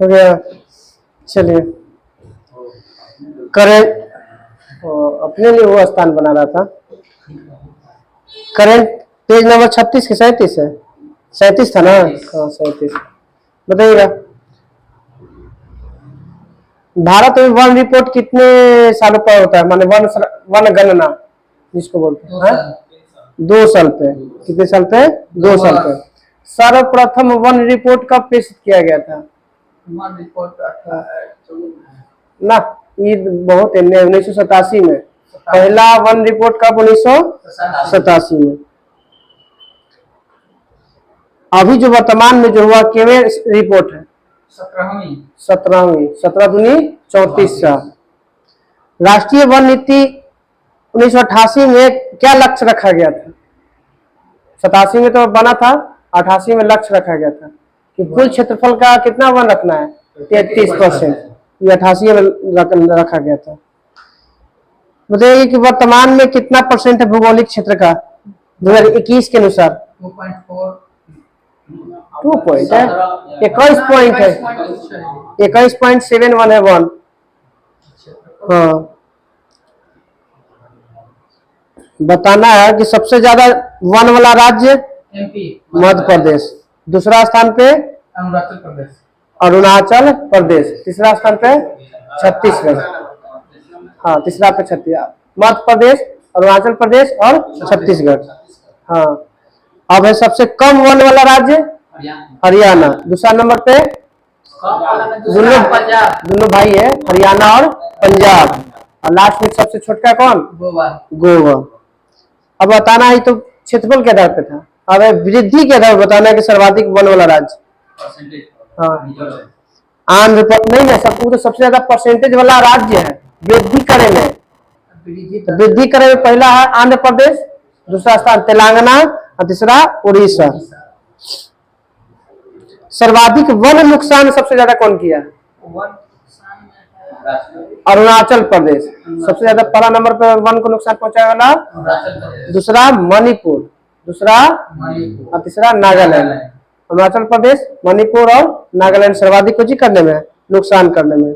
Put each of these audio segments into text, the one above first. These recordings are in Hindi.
हो गया। चलिए करेंट अपने लिए वो स्थान बना रहा था। करेंट पेज नंबर 36 के 37 है, 37 था ना? हाँ 37 बताइएगा। भारत में वन रिपोर्ट कितने सालों पर होता है, माने वन गणना जिसको बोलते हैं? 2 साल पे। कितने साल पे? 2 साल पे। सर्वप्रथम वन रिपोर्ट कब पेश किया गया था? वन रिपोर्ट ना, ये बहुत है 1987 में। पहला वन रिपोर्ट कब? 1987 में। अभी जो वर्तमान में जो हुआ केवल रिपोर्ट है 17वीं 17 दूनी 34 साल। राष्ट्रीय वन नीति 1988 में क्या लक्ष्य रखा गया था? 87 में तो बना था, 88 में लक्ष्य रखा गया था कि कुल क्षेत्रफल का कितना वन रखना है? 33%। ये 88 में रखा गया था। बताइए कि वर्तमान में कितना परसेंट है भौगोलिक क्षेत्र का 2021 के अनुसार? 2 पॉइंट है, 21 पॉइंट है, 21.71 है वन। हाँ बताना है कि सबसे ज्यादा वन वाला राज्य मध्य प्रदेश, दूसरा स्थान पे अरुणाचल प्रदेश, तीसरा स्थान पे छत्तीसगढ़। हाँ तीसरा पे छत्तीसगढ़, मध्य प्रदेश, अरुणाचल प्रदेश और छत्तीसगढ़। हाँ अब है सबसे कम वन वाला राज्य हरियाणा, दूसरा नंबर पे दोनों भाई है हरियाणा और पंजाब, और लास्ट में सबसे छोटा कौन? गोवा। अब बताना है तो क्षेत्रफल के आधार पे था, अब वृद्धि के आधार पर बताना है कि सर्वाधिक वन वाला राज्य। हाँ आंध्र प्रदेश नहीं है, सब तो सबसे ज्यादा परसेंटेज वाला राज्य है वृद्धि करे में। वृद्धि करे में पहला है आंध्र प्रदेश, दूसरा स्थान तेलंगाना और तीसरा उड़ीसा। सर्वाधिक वन नुकसान सबसे ज्यादा कौन किया? अरुणाचल प्रदेश सबसे ज्यादा, पहला नंबर पर वन को नुकसान पहुंचाने वाला, दूसरा मणिपुर, दूसरा और तीसरा नागालैंड। अरुणाचल प्रदेश, मणिपुर और नागालैंड सर्वाधिक कुछ करने में, नुकसान करने में।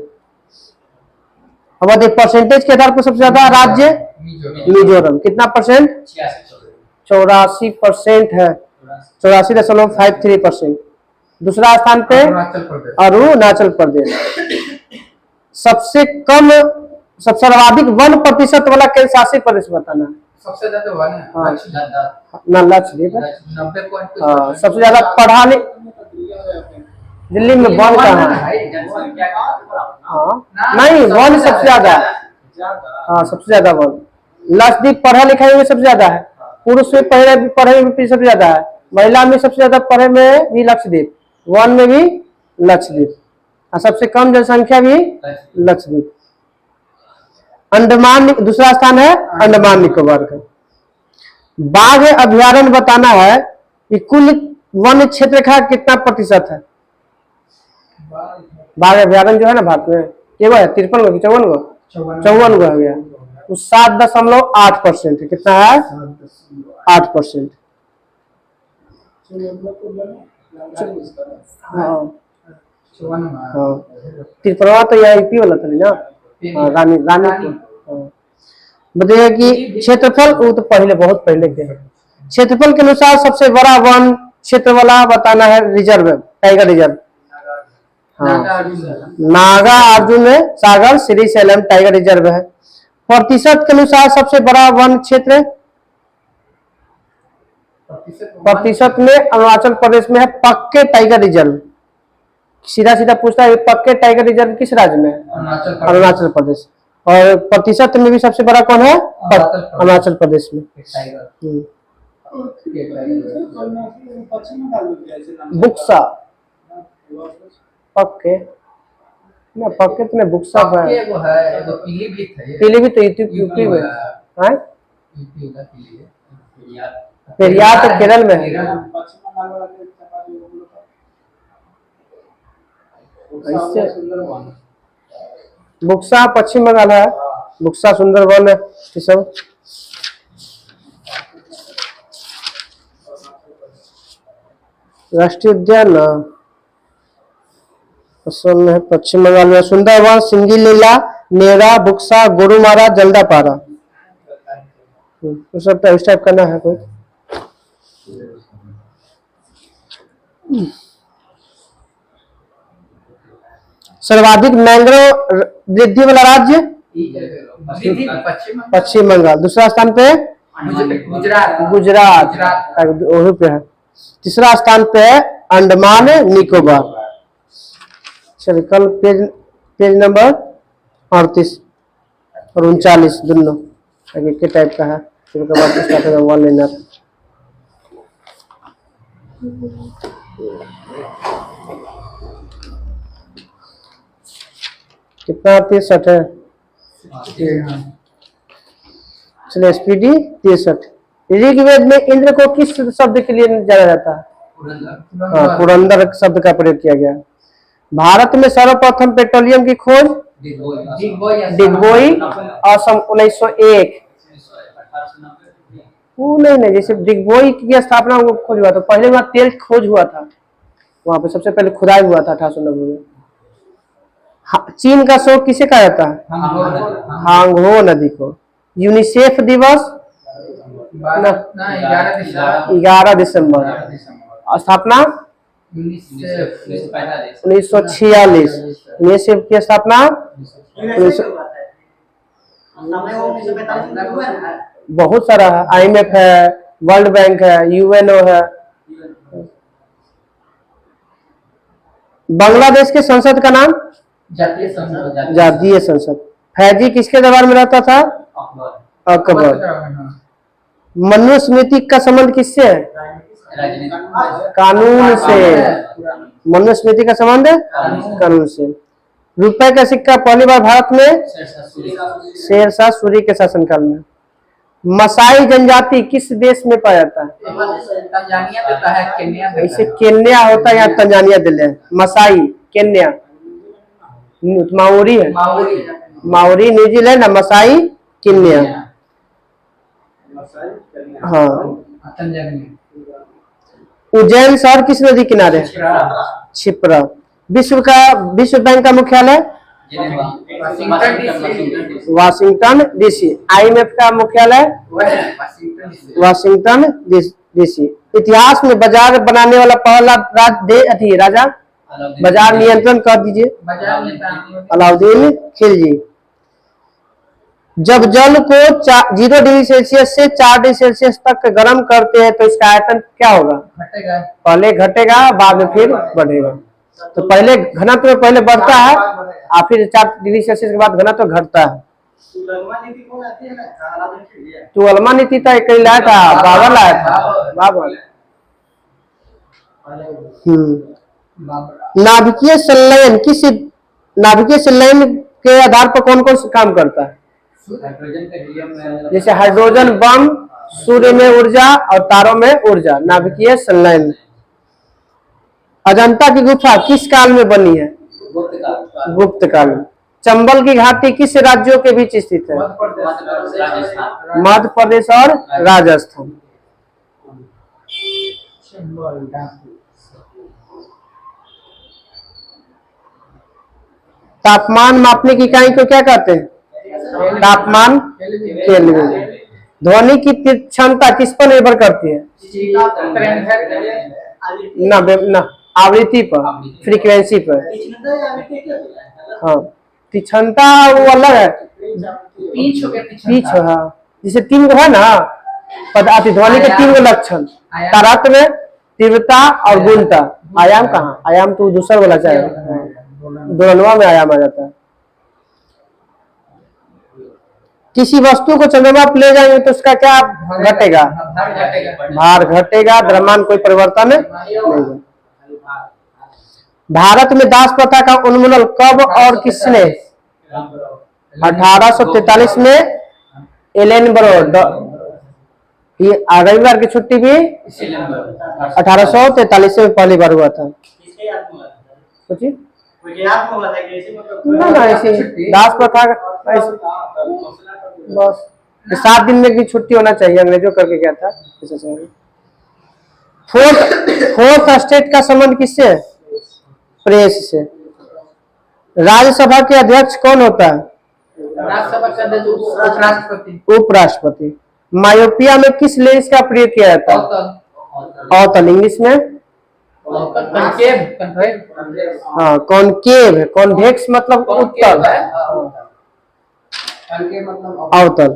अब परसेंटेज के आधार पर सबसे ज्यादा राज्य मिजोरम, कितना परसेंट? 84% है, 84.53%। दूसरा स्थान पे अरुणाचल प्रदेश। सबसे कम सबसे सर्वाधिक वन प्रतिशत वाला केंद्र शासित प्रदेश बताना। सबसे ज्यादा वन है ना, लक्षद्वीप। हाँ सबसे ज्यादा पढ़ा दिल्ली में वन कहाँ है? हाँ नहीं वन सबसे ज्यादा है। हाँ सबसे ज्यादा वन। लक्षद्वीप पढ़ा लिखा में सबसे ज्यादा है, पुरुष में पढ़े में सबसे ज्यादा है, महिला में सबसे ज्यादा पढ़े में भी लक्षद्वीप, वन में भी लक्षद्वीप, और सबसे कम जनसंख्या भी लक्षद्वीप। अंडमान दूसरा स्थान है अंडमान निकोबार का। बाघ अभ्यारण्य बताना है कि कुल वन क्षेत्र का कितना प्रतिशत है? बाघ अभ्यारण्य जो है ना भारत में केवल है 53 गो, 54 गो, 54 गो है गया, 7.8% है। कितना है? 8%। हाँ त्रिपुरा तो यह यूपी वाला था ना, रानी बताइए कि क्षेत्रफल, वो तो पहले बहुत पहले के हैं। क्षेत्रफल के अनुसार सबसे बड़ा वन क्षेत्र वाला बताना है रिजर्व, टाइगर रिजर्व। हाँ नागा अर्जुन सागर श्री सैलम टाइगर रिजर्व है। प्रतिशत के अनुसार सबसे बड़ा वन क्षेत्र प्रतिशत में अरुणाचल प्रदेश में है पक्के टाइगर रिजर्व। सीधा सीधा पूछता है पक्के टाइगर रिजर्व किस राज्य में? अरुणाचल प्रदेश। और प्रतिशत में भी सबसे बड़ा कौन है? अरुणाचल प्रदेश में। बुक्सा पक्के ना, पक्के तो नहीं, बुक्सा है, पीलीभीत तो यूपी में है, पेरियार तो केरल में है। बुक्सा पश्चिम बंगाल है, बुक्सा सुंदरवन है सब। राष्ट्रीय उद्यान असम में, पश्चिम बंगाल में सुंदरवन, सिंगी लीला, नेरा, बुक्सा, गोरुमारा, जल्दापारा। तो सब इस टाइप करना है कोई। सर्वाधिक मैंग्रोव वृद्धि वाला राज्य पश्चिम बंगाल। दूसरा स्थान पे गुजरात वहीं पे है। तीसरा स्थान पे है अंडमान निकोबार। चलिए कल पेज नंबर 38 और 39 दोनों एक टाइप का है। फिर उसके बाद स्टार्ट होगा वन लाइनर। कितना 63 है। चलिए स्पीडी 63। ऋग्वेद में इंद्र को किस शब्द के लिए जाना जाता है? हाँ, पुरंदर शब्द का प्रयोग किया गया। भारत में सर्वप्रथम पेट्रोलियम की खोज डिगबोई असम 1901। वो नहीं, जैसे डिगबोई की स्थापना वो खोज हुआ था। पहले वहाँ तेल खोज हुआ था, वहां पे सबसे पहले खुदाई हुआ था 1890 में। चीन का शोक किसे कहा जाता है? हांगहो नदी को। यूनिसेफ दिवस 11 दिसंबर। स्थापना 1946। यूनिसेफ की स्थापना बहुत सारा है। IMF है, वर्ल्ड बैंक है, UNO है। बांग्लादेश के संसद का नाम जातीय संसद। फैजी किसके दरबार में रहता था? अकबर। मनुस्मृति का संबंध किससे है? कानून से। मनुस्मृति का संबंध कानून से। रुपए का सिक्का पहली बार भारत में शेरशाह सूरी के शासनकाल में। मसाई जनजाति किस देश में पाया जाता है? ऐसे केन्या होता है, यहाँ तंजानिया दिल्ली है। मसाई केन्या, माओरी है, माओरी न्यूजीलैंड, मसाई केन्या। हाँ। उज्जैन शहर किस नदी किनारे? क्षिप्रा। विश्व बैंक का मुख्यालय वाशिंगटन DC। IMF का मुख्यालय वाशिंगटन DC। इतिहास में बाजार बनाने वाला पहला राजा बाजार नियंत्रण कर दीजिए, अलाउद्दीन खिलजी। जब जल को 0 डिग्री सेल्सियस से 4 डिग्री सेल्सियस तक गर्म करते हैं तो इसका आयतन क्या होगा? पहले घटेगा, बाद में फिर बढ़ेगा। तो पहले घनत्व पहले बढ़ता है और फिर 4 डिग्री सेल्सियस के बाद घनत्व घटता है। तुलमा नीति तो एक लाया था, बाबर लाया था, बाबर। नाभिकीय संलयन नाभिकीय संलयन के आधार पर कौन कौन काम करता है? जैसे हाइड्रोजन बम, सूर्य में ऊर्जा और तारों में ऊर्जा। नाभिकीय संलयन। अजंता की गुफा किस काल में बनी है? गुप्त काल में। चंबल की घाटी किस राज्यों के बीच स्थित है? मध्य प्रदेश और राजस्थान। तापमान मापने की इकाई को क्या कहते हैं? तापमान केल्विन। ध्वनि की तीक्ष्णता किस पर निर्भर करती है? ना आवृत्ति पर, फ्रीक्वेंसी पर। हाँ, तीक्ष्णता वो अलग है, पीछ। हाँ, जैसे 3 गो है ना पदार्थ, ध्वनि के 3 गो लक्षण। तारतम्य, तीव्रता और गुणता। आयाम कहाँ? आयाम तो दूसरा वाला चाहिए, दोनों में आयाम आ जाता है। किसी वस्तु को चंद्रमा पर ले जाएंगे तो उसका क्या घटेगा? भार घटेगा। द्रव्यमान कोई परिवर्तन नहीं होगा। भारत में दास प्रथा का उन्मूलन कब और किसने? 1843 में एलेन ब्रो। ये रविवार की छुट्टी भी 1843 में पहली बार हुआ था। ना ऐसे दास प्रथा बस 7 दिन में की छुट्टी होना चाहिए। अंग्रेजों करके क्या था? फोर्थ स्टेट का संबंध किससे है? प्रेस से। राज्यसभा के अध्यक्ष कौन होता है? राज्यसभा के अध्यक्ष उपराष्ट्रपति। उपराष्ट्रपति। मायोपिया में किस लेंस का प्रयोग किया जाता है? अवतल। इंग्लिश में हाँ कॉनकेव है। कॉन्वेक्स मतलब उत्तल, अवतल।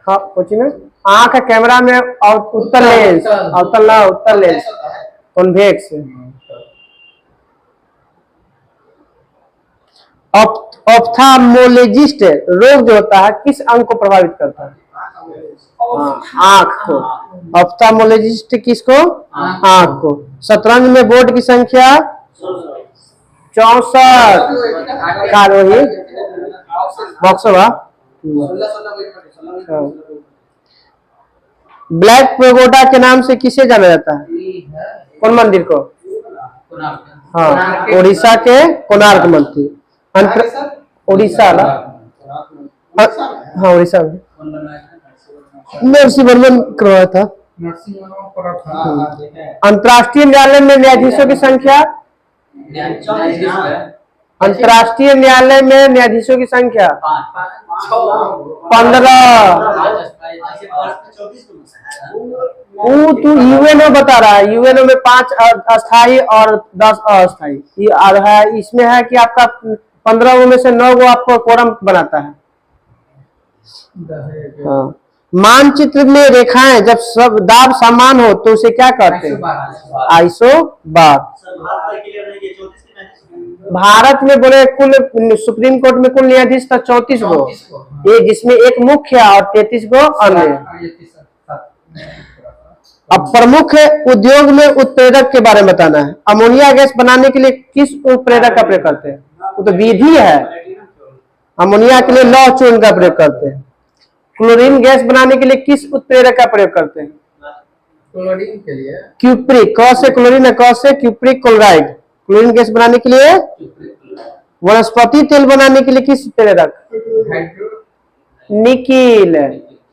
हाँ पूछिए ना। आँख का कैमरा में उत्तल लेंस, अवतल ना, उत्तल लेंस कॉन्वेक्स। ऑप्थाल्मोलॉजिस्ट रोग जो होता है किस अंग को प्रभावित करता है? आँख को। ऑप्थाल्मोलॉजिस्ट किसको? आँख को। शतरंज में बोर्ड की संख्या 64। कारोही बॉक्सवा। ब्लैक पैगोडा के नाम से किसे जाना जाता है? कौन मंदिर को? हाँ उड़ीसा के कोणार्क मंदिर। उड़ीसा ना, हाँ उड़ीसा में नरसिंह वर्मन करवाया था। अंतर्राष्ट्रीय न्यायालय में न्यायाधीशों की संख्या? अंतर्राष्ट्रीय न्यायालय में न्यायाधीशों की संख्या 15। वो तो यूएनओ बता रहा है। यूएनओ में 5 अस्थायी और 10 अस्थायी। है इसमें है कि आपका 15 में से 9 को आपको कोरम बनाता है। हाँ। मानचित्र में रेखाएं जब सब दाब समान हो तो उसे क्या कहते हैं? आइसो बार। भारत में बोले कुल सुप्रीम कोर्ट में कुल न्यायाधीश था 34 गो, ये जिसमें एक मुख्य और 33 गो अन्य। अब प्रमुख उद्योग में उत्प्रेरक के बारे में बताना है। अमोनिया गैस बनाने के लिए किस उत्प्रेरक का प्रयोग करते हैं? वो तो विधि है। अमोनिया के लिए लौह चूर्ण का प्रयोग करते हैं। क्लोरीन गैस बनाने के लिए किस उत्प्रेरक का प्रयोग करते हैं? क्लोरीन के लिए क्यूप्रिक। क से क्लोरीन है, क से क्यूप्रिक क्लोराइड। क्लोरीन गैस बनाने के लिए। वनस्पति तेल बनाने के लिए किस उत्प्रेरक? निकिल।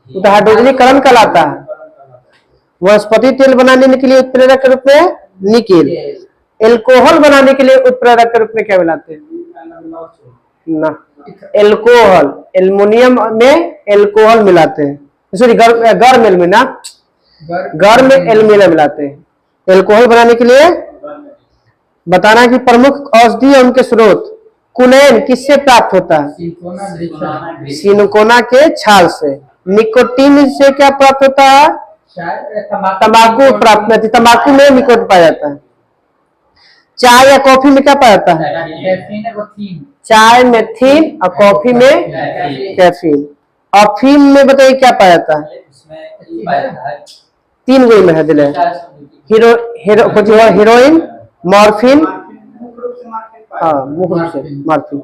तो हाइड्रोजनीकरण कहलाता है। वनस्पति तेल बनाने के लिए उत्प्रेरक के रूप में निकिल। एल्कोहल बनाने के लिए उत्प्रेरक के रूप में क्या मिलाते हैं? ना, एल्कोहल। एल्युमिनियम में एल्कोहल मिलाते हैं। सॉरी गर्म में ना, गर्म में एल्युमिनियम मिलाते हैं। एल्कोहल बनाने के लिए बताना कि प्रमुख औषधि और उनके स्रोत। कुनैन किससे प्राप्त होता है? सिनकोना के छाल से। निकोटीन से क्या प्राप्त होता है? तंबाकू प्राप्त होती है। तंबाकू में निकोटीन पाया जाता है। चाय या कॉफी में क्या पाया जाता है? चाय में थीन और कॉफी में कैफीन। अफीम में बताइए क्या पाया जाता है? 3 गो में है दिले। Heroine, morphine. हाँ मुख्य रूप से मॉर्फिन।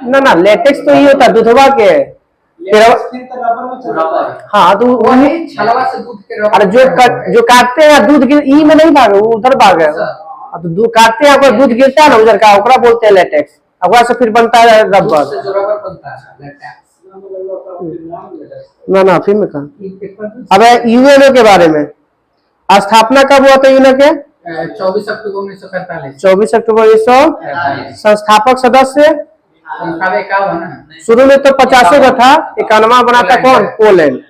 ना लेटेक्स तो ये होता है दूधवा के। हाँ तो वही छलवा से दूध के। अरे जो काटते हैं दूध गिर ई में नहीं भागे, उधर भागे। तो दूध काटते हैं, दूध गिरता है ना उधर का, ओकरा बोलते हैं लेटेक्स। ओकरा से फिर बनता है रबर। ना फिर में कहा। अब यूएनओ के बारे में स्थापना कब हुआ था यूएनओ के? 24 अक्टूबर 1945। 24 अक्टूबर 1900। संस्थापक सदस्य शुरू में तो 50 का था, 91 बना था कौन? पोलैंड।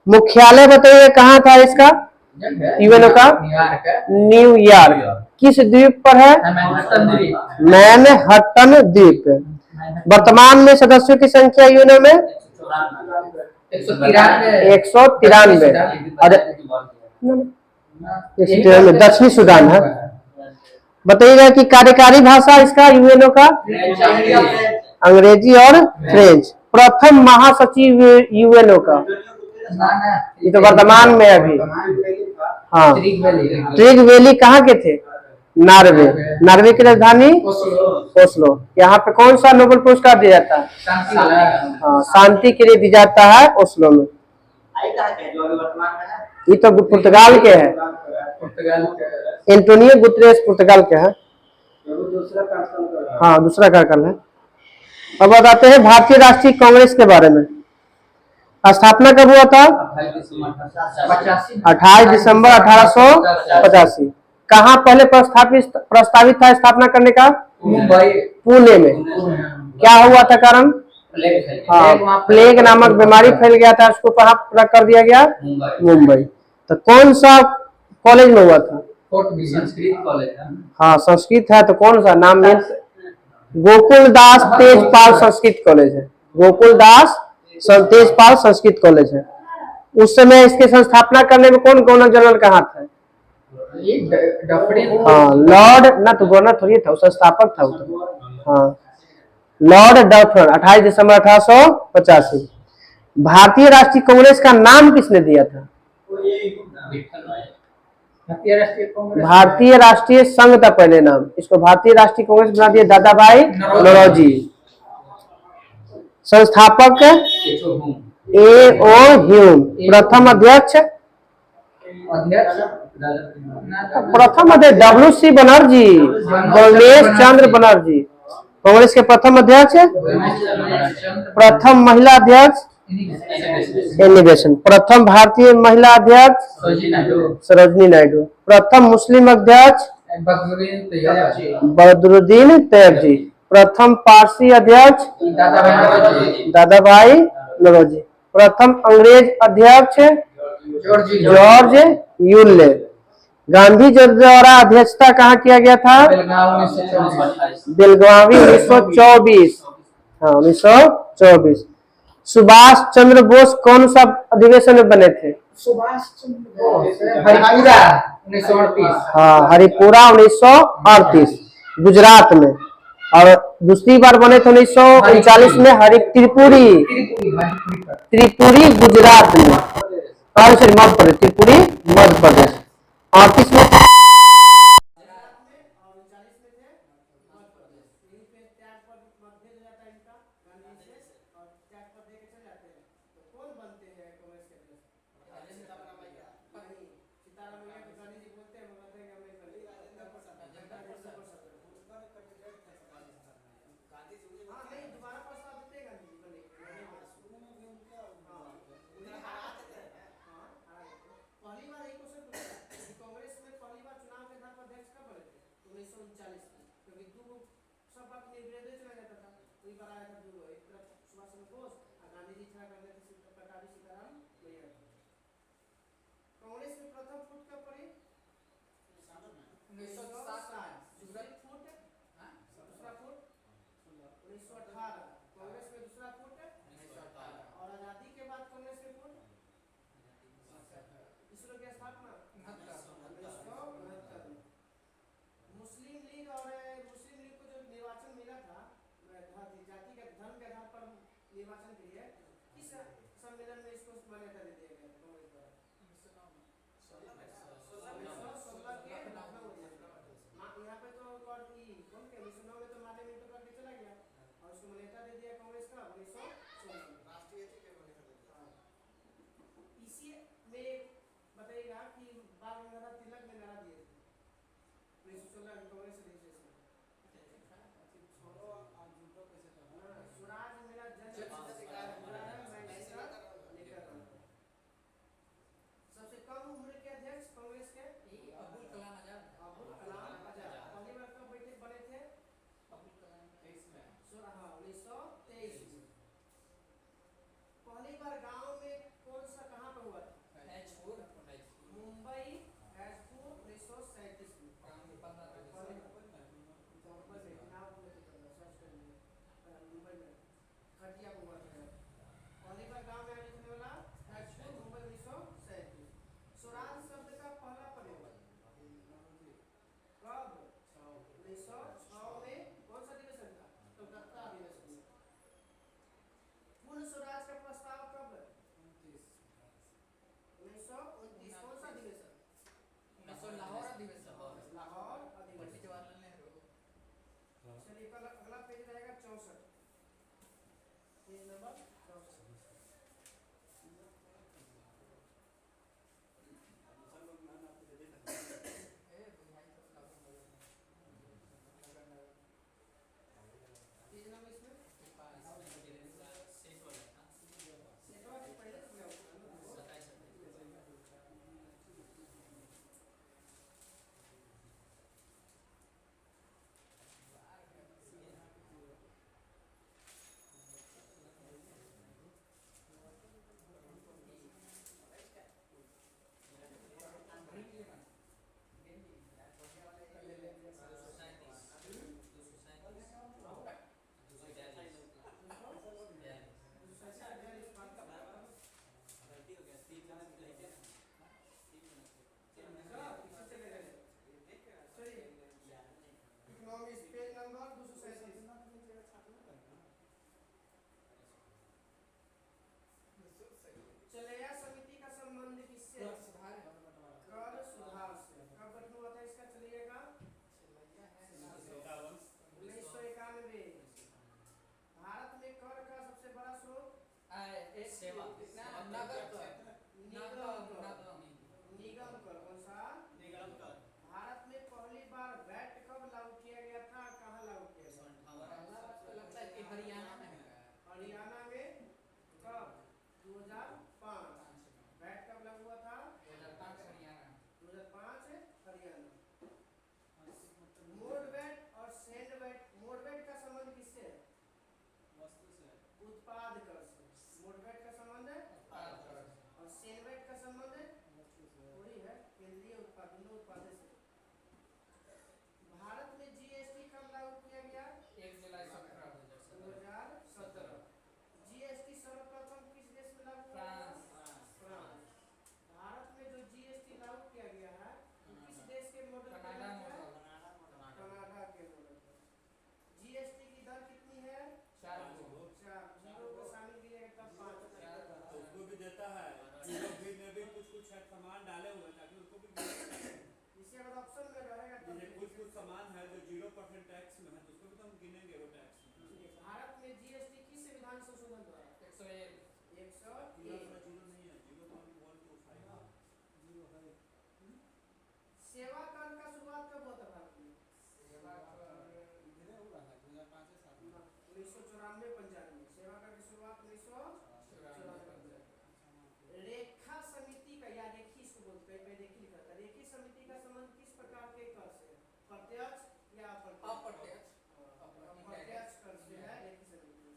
मुख्यालय बताइए कहाँ था इसका यूएनओ का? न्यूयॉर्क। किस द्वीप पर है? मैनहट्टन द्वीप। वर्तमान में सदस्यों की संख्या यूएनओ में 193। दक्षिणी सूडान है। बताइएगा कि कार्यकारी भाषा इसका यूएनओ का? अंग्रेजी और फ्रेंच। प्रथम महासचिव यूएनओ का? ये तो वर्तमान में अभी। हाँ ट्रिग वैली कहाँ के थे? नॉर्वे। नॉर्वे की राजधानी ओस्लो। यहाँ पे कौन सा नोबेल पुरस्कार दिया जाता है? हाँ शांति के लिए दिया जाता है ओस्लो में। ये तो पुर्तगाल के है। एंटोनियो गुतरेस पुर्तगाल के है। हाँ दूसरा कार्यकाल है। अब बताते हैं भारतीय राष्ट्रीय कांग्रेस के बारे में। स्थापना कब हुआ था? 28 दिसंबर 1885। कहाँ पहले प्रस्तावित था स्थापना करने का? मुंबई। पुणे में। क्या हुआ था कारण? हाँ, प्लेग नामक बीमारी फैल गया था, उसको कहाँ कर दिया गया? मुंबई। तो कौन सा कॉलेज में हुआ था? संस्कृत कॉलेज। हाँ, संस्कृत है तो कौन सा नाम में? गोकुलदास तेजपाल संस्कृत कॉलेज है। गोकुलदास तेजपाल संस्कृत कॉलेज है। उस समय इसके संस्थापना करने में कौन गवर्नर जनरल का हाथ है? हाँ, लॉर्ड, ना तो गवर्नर थोड़ी था, संस्थापक था वो। हाँ, लॉर्ड डफरिन, 28 दिसंबर 1885। भारतीय राष्ट्रीय कांग्रेस का नाम किसने दिया था? भारतीय राष्ट्रीय संघ था पहले नाम, इसको भारतीय राष्ट्रीय कांग्रेस बना दिया दादा भाई नौरोजी। संस्थापक A.O. ह्यूम। प्रथम अध्यक्ष W.C. बनर्जी, गणेश चंद्र बनर्जी कांग्रेस के प्रथम अध्यक्ष। प्रथम महिला अध्यक्ष एनी बेसेंट। प्रथम भारतीय महिला अध्यक्ष सरोजिनी नायडू। प्रथम मुस्लिम अध्यक्ष बदरुद्दीन तैयबजी। प्रथम पारसी अध्यक्ष दादा भाई नौरोजी। प्रथम अंग्रेज अध्यक्ष जॉर्ज यूले। गांधी जी द्वारा अध्यक्षता कहाँ किया गया था? बेलगावी 1924। हाँ, 1924। सुभाष चंद्र बोस कौन सा अधिवेशन में बने थे? सुभाष चंद्र बोस हरिपुरा 1938। हाँ, हरिपुरा 1938 गुजरात में। और दूसरी बार बने थे 1939 में त्रिपुरी गुजरात में। मध्य प्रदेश, त्रिपुरी मध्य प्रदेश। 38 में 100% टैक्स में है तो उसको भी तो हम गिनेंगे वो टैक्स में। भारत में जीएसटी किस संविधान संशोधन द्वारा? 101 101 जीरो नहीं है, 0.125 जीरो है। सेवा कर का शुरुआत कब हुआ था भारत में? सेवा कर इधर हो रहा है 2005 से 7 में 1994-95 सेवा कर की शुरुआत 1994। रेखा समिति का या रेखी इसको बोलते हैं, रेखी लिखा था। रेखी समिति का संबंध किस प्रकार के कर से? प्रत्यक्ष या अप्रत्यक्ष प्रत्यक्ष कर से है रेखी समिति।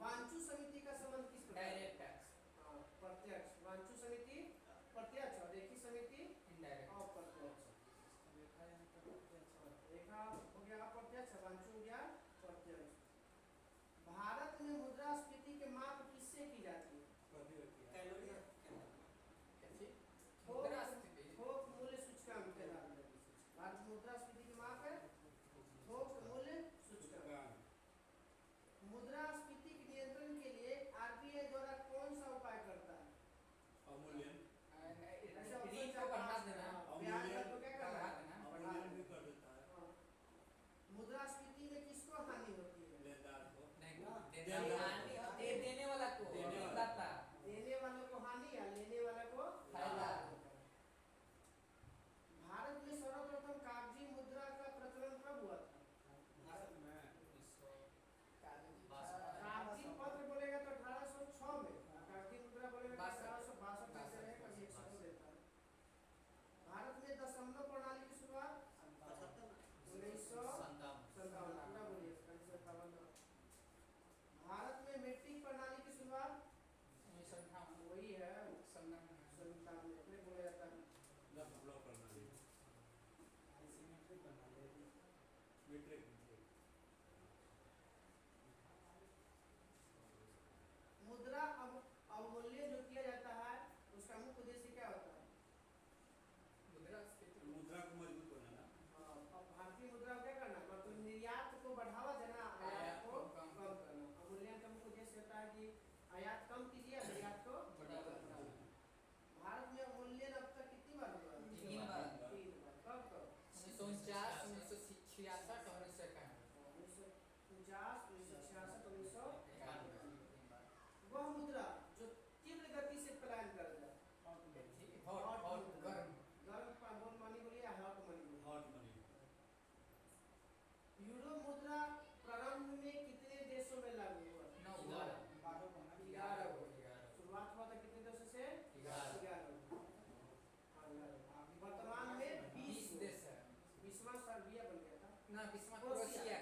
वांचू समिति का संबंध किस प्रकार? डायरेक्ट टैक्स प्रत्यक्ष। वांचू समिति प्रत्यक्ष और रेखी समिति इनडायरेक्ट अप्रत्यक्ष। रेखा यहाँ पर प्रत्यक्ष रेखा हो गया अप्रत्यक्ष, वांचू हो गया प्रत्यक्ष। भारत में मुद्रास्फीति के माप किससे की जाती है? कैलोरी कैसे मुद्रास्फीति थोक मूल्य सूचकांक के आधार पर भारत में मुद्रास्फीति की माप है थोक मूल्य सूचकांक। मुद्रास्फीति के नियंत्रण के लिए आरबीआई द्वारा कौन सा उपाय करता है? अवमूल्यन ऋण को बढ़ा देना, ब्याज दर को क्या करना बढ़ा है? देना, अवमूल्यन भी कर देता है हाँ। मुद्रास्फीति में किसको हानि होती है? लेनदार को। नहीं देने देने वाला को देने वाला। दाता देने वाले को हानि या लेने वाले को फायदा। भारत में सर्वप्रथम कागजी मुद्रा का प्रचलन कब हुआ था? भारत में कागजी पत्र बोलेगा तो 1806 में, कागजी मुद्रा बोलेगा तो 1862 में से है, कभी 100 देता है। भारत में दशमलव प्रणाली की शुरुआत 1957 पूरा बोलिए 1957। भारत में मीट्रिक प्रणाली की शुरुआत 1958 वही है 97 में बोला जाता है। दशमलव प्रणाली सिमेट्रिक बना ले मीट्रिक मुद्रा अवमूल्यन जो किया जाता है उसका मुख्य उद्देश्य क्या होता है? मुद्रास्फीति मुद्रा को मजबूत बनाना। अब भारतीय मुद्रा को क्या करना? मतलब निर्यात को बढ़ावा देना, आयात को कम करना। अवमूल्यन का मुख्य उद्देश्य होता है कि आयात कम कीजिए, निर्यात को बढ़ावा बढ़ावा। भारत में अवमूल्यन अब तक कितनी बार हुआ? 3 बार। 3 बार। कब कब? 1949 1966 और 1951 1949, 1966, 1991। वह मुद्रा जो तीव्र गति से पलायन कर जाए, हॉट गर्म गर्म मनी बोलिए, हॉट मनी बोलिए। हॉट मनी यूरो मुद्रा प्रारंभ में कितने देशों में लागू हुआ? 12 बना 11 शुरुआत हुआ था कितने देशों से? 11। वर्तमान में 20 देश है 20वां सर्बिया बन गया था। ना 20वां क्रोएशिया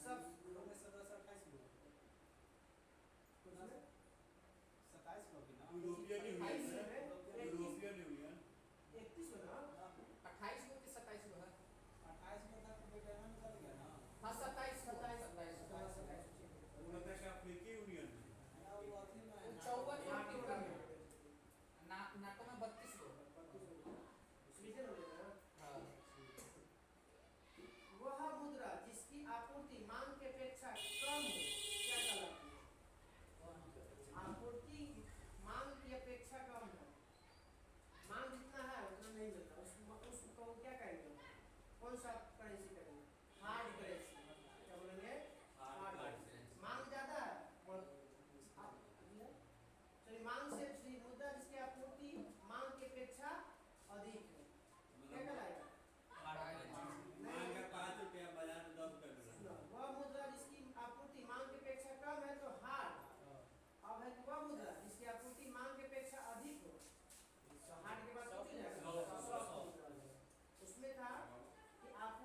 सब यूरो में सदस्य 28 लोग कुछ में 27 लोग ही ना यूरोपियन यूनियन 28 में यूरोपियन यूनियन 31 में ना 28 को कि 27 को है 28 में था तो बेटा निकल गया ना हाँ 27 उन्होंने कहा अफ्रीकी यूनियन में या वो अथी में 54 में नाटो में 32 को स्वीडन हो गया ना। हाँ वह मुद्रा जिसकी आपूर्ति मांग के अपेक्षा कम हो क्या कहलाती है? आपूर्ति मांग की अपेक्षा कम है, मांग जितना है उतना नहीं मिलता, उसको क्या कहेंगे? कौन सा करेंसी करेंगे? Hard currency. क्या बोलेंगे? Hard currency. मांग ज्यादा है चलिए मांग से मुद्रा जिसकी आपूर्ति मांग की अपेक्षा अधिक है क्या कहलाएगा? मांग है 5 रुपया, बाजार में 10 रुपया मिला। वह मुद्रा जिसकी आपूर्ति मांग की अपेक्षा कम है तो हार्ड। अब है कि वह मुद्रा जिसकी आपूर्ति मांग की अपेक्षा अधिक हो तो हार्ड के बाद कुछ नहीं जाएगा। उसमें था कि आपूर्ति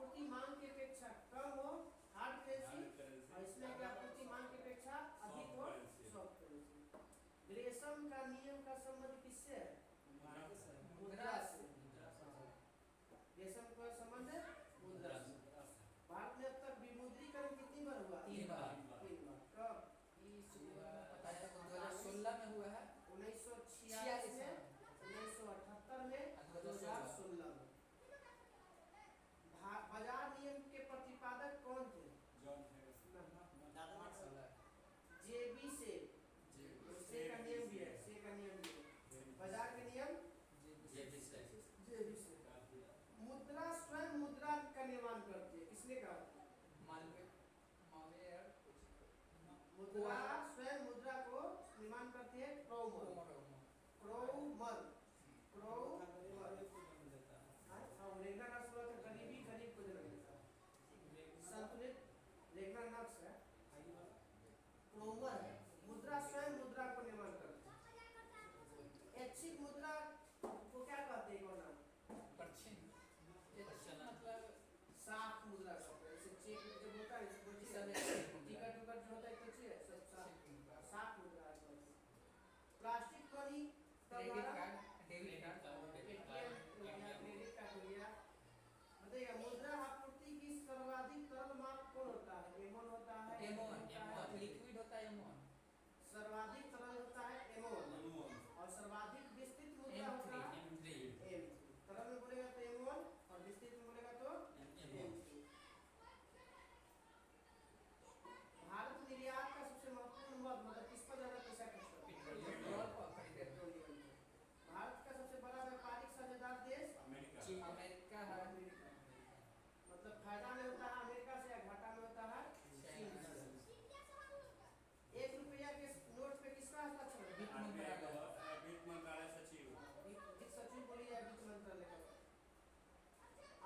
मुद्रा स्वयं मुद्रा को निर्माण करती है क्रौमर। क्रौमर रेगना नक्श बोला तो करीबी करीब को देता है। संतुलित रेगना नक्श है क्रौमर है। मुद्रा स्वयं मुद्रा को निर्माण करती है। ऐच्छिक मुद्रा को क्या कहते हैं कौन मतलब साफ मुद्रा कहते हैं। जैसे चेक जब होता है टिकट विकट जो होता है तो चाहिए सब साफ मुद्रा। Plastic money credit card debit card credit card हो गया। बताइए मुद्रा आपूर्ति की सर्वाधिक तरल मार्ग कौन होता है? एमोन होता है। एमोन लिक्विड होता है एमोन। सर्वाधिक तरल होता है एमोन और सर्वाधिक विस्तृत मुद्रा होता है M3। तरल में बोलेगा तो एमोन और विस्तृत में बोलेगा तो M3। भारत निर्यात का सबसे महत्वपूर्ण मद मतलब किस पर ज्यादा पैसा खर्च करता है? पेट्रोलियम। भारत का सबसे बड़ा व्यापारिक साझेदार देश अमेरिका है। मतलब फायदा में होता है अमेरिका से या घाटा में होता है चीन से। 1 रुपया के नोट पे किसका हस्ताक्षर है? वित्त मंत्रालय सचिव। वित्त सचिव बोलिए या वित्त मंत्रालय का।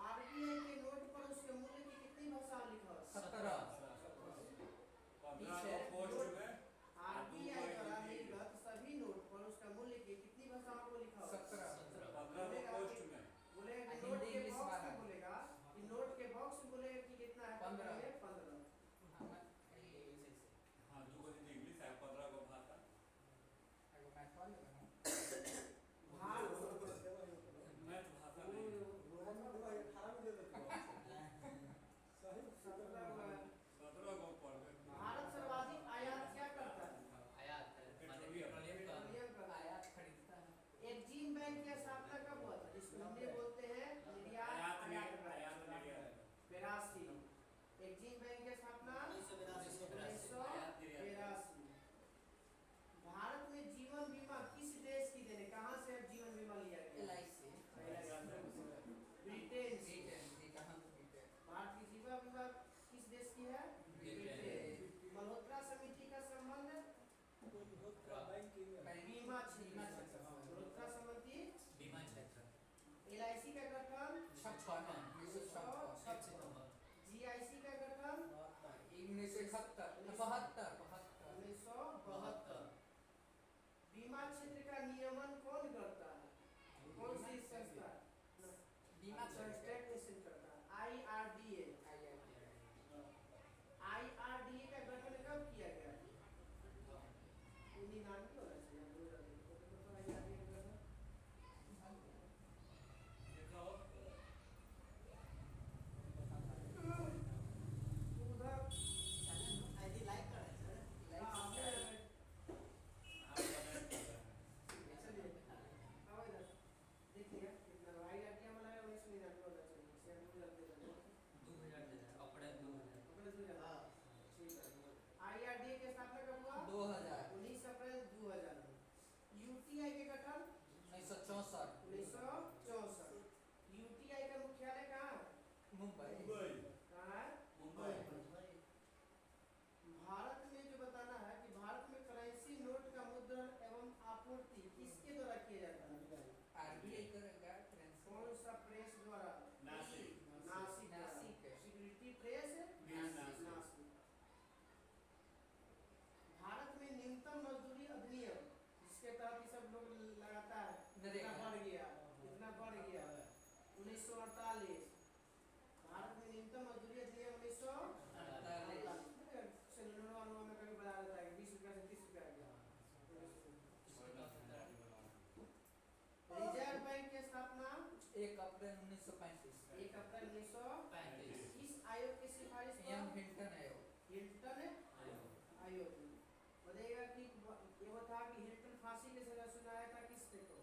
आरबीआई के नोट पर उसके मूल्य की कितनी भाषा लिखा है? 17। 15 पोस्ट में आरबीआई द्वारा निर्गत सभी नोट पर उसका मूल्य की कितनी भाषाओं को लिखा है? 15 पोस्ट में बोलेगा कि नोट के बॉक्स में बोलेगा कि नोट के बॉक्स में बोलेगा कि कितना है? 15। हाँ जो बोली इंग्लिश है 15 को भाषा मैथ भाषा नहीं 17 को पढ़ भारत सर्वाधिक आयात क्या करता है? पेट्रोलियम का आयात खरीदता है। एक्जिम बैंक की स्थापना कब हुआ था? जिसको हिंदी बोलते हैं निर्यात आयात निर्यात 82। एक्जिम बैंक की स्थापना 1982। भारत में जीवन बीमा किस देश की देने? कहाँ से जीवन बीमा लिया गया? LIC ब्रिटेन से। कहाँ भारत की जीवन बीमा किस देश की है? ब्रिटेन। मल्होत्रा समिति का संबंध बीमा क्षेत्र। मल्होत्रा समिति बीमा क्षेत्र। LIC का गठन 1956। GIC का गठन 1972। बीमा क्षेत्र का नियमन कौन करता है? कौन सी संस्था? बीमा स्टेट नेशन करता है IRDA। IRDA का गठन कब किया गया? इन्हीं नाम की होना चाहिए। IRDA का गठन उधर आईडी लाइक कर रहे हैं हाँ चलिए आओ इधर देखिए कितना IRDA में लगा 1999 होना चाहिए। शेयर में जल्दी जल्दी 2000 दे दे अप्रैल 2000। अपने 2000 ठीक है। IRDA की स्थापना कब हुआ? 2000 19 अप्रैल 2000 में। UTI के गठन 1964। UTI का मुख्यालय कहाँ है? मुंबई। कहाँ है? मुंबई। भारत में जो बताना है कि भारत में करेंसी नोट का मुद्रण एवं आपूर्ति किसके द्वारा किया जाता है? आरबीआई करेगा करेंसी। कौन सा प्रेस द्वारा? Nashik security press Nashik. भारत में न्यूनतम मजदूरी अधिनियम जिसके तहत ये सब लोग लगाता है इतना बढ़ गया 1948। भारत में न्यूनतम मजदूरी अधिनियम 1948 में कभी बढ़ा देता है 20 रुपया से 30 रुपया गया। रिजर्व बैंक की स्थापना 1 अप्रैल 1935। 1 अप्रैल 1935। इस आयोग की सिफारिश हिल्टन आयोग बताइएगा कि ये था कि हिल्टन फांसी की सजा सुनाया था किसने को?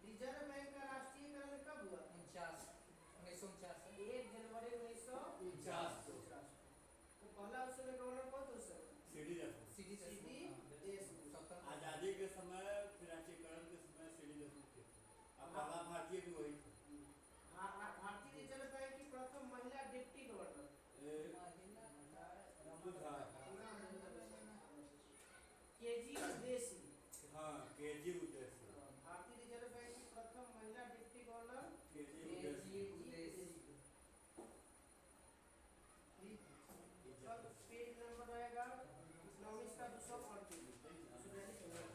रिजर्व बैंक का राष्ट्रीयकरण कब हुआ? 1949। 1 जनवरी 1949। तो पहला उसमें गवर्नर कौन था? सीडी देशमुख। आजादी के समय फिर राष्ट्रीयकरण के समय सीडी देशमुख थे। अब पहला भारतीय केजी उदेसी। हाँ केजी उद्देश्य भारतीय रिजर्व बैंक की प्रथम महिला डिप्टी गवर्नर केजी केजी उद्देश्य उदेसी। पेज नंबर रहेगा इकोनॉमिक्स का 238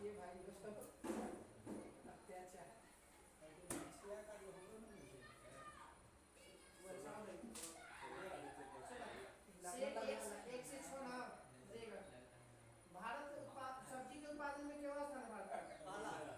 ये भाई दोस्तों अत्याचार एक से 6 ना देगा। भारत सब्जी के उत्पादन में केवल स्थान है भारत का?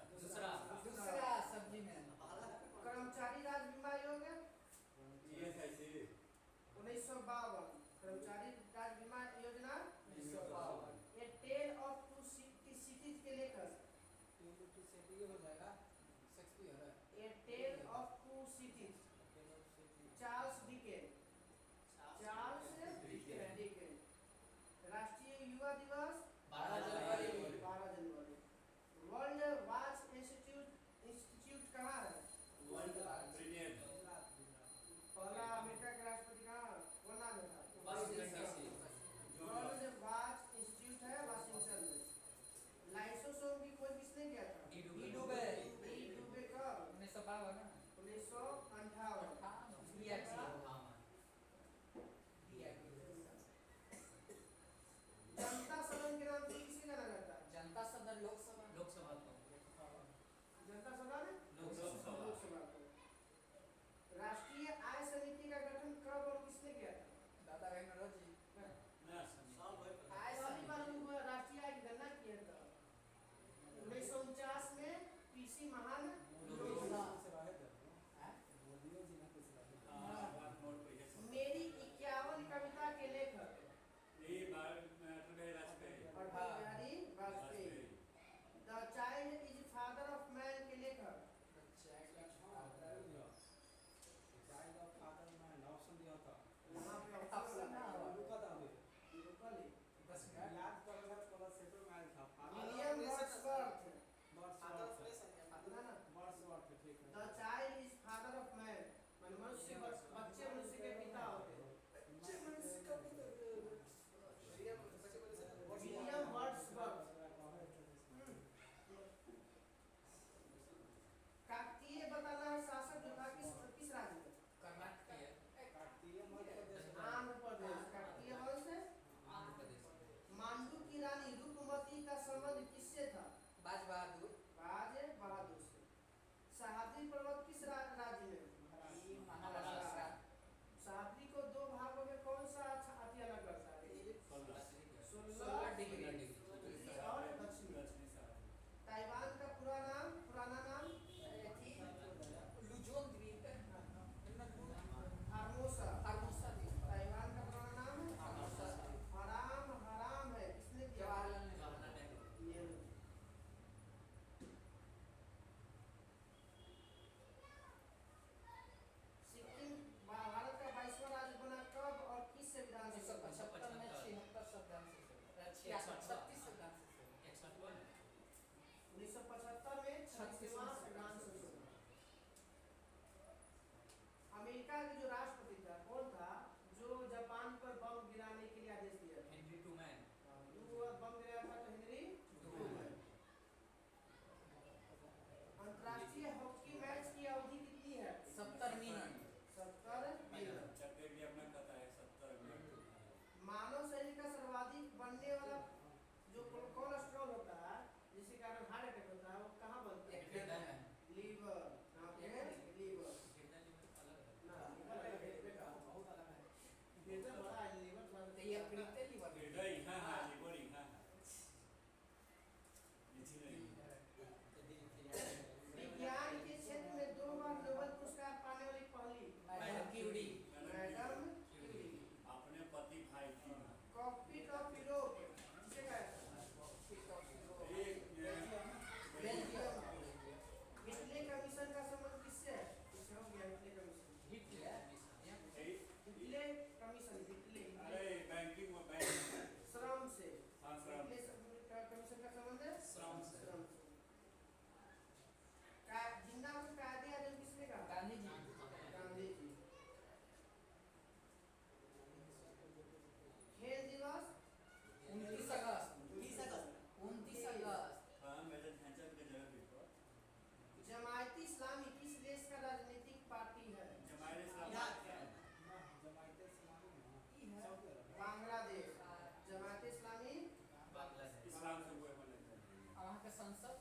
संसद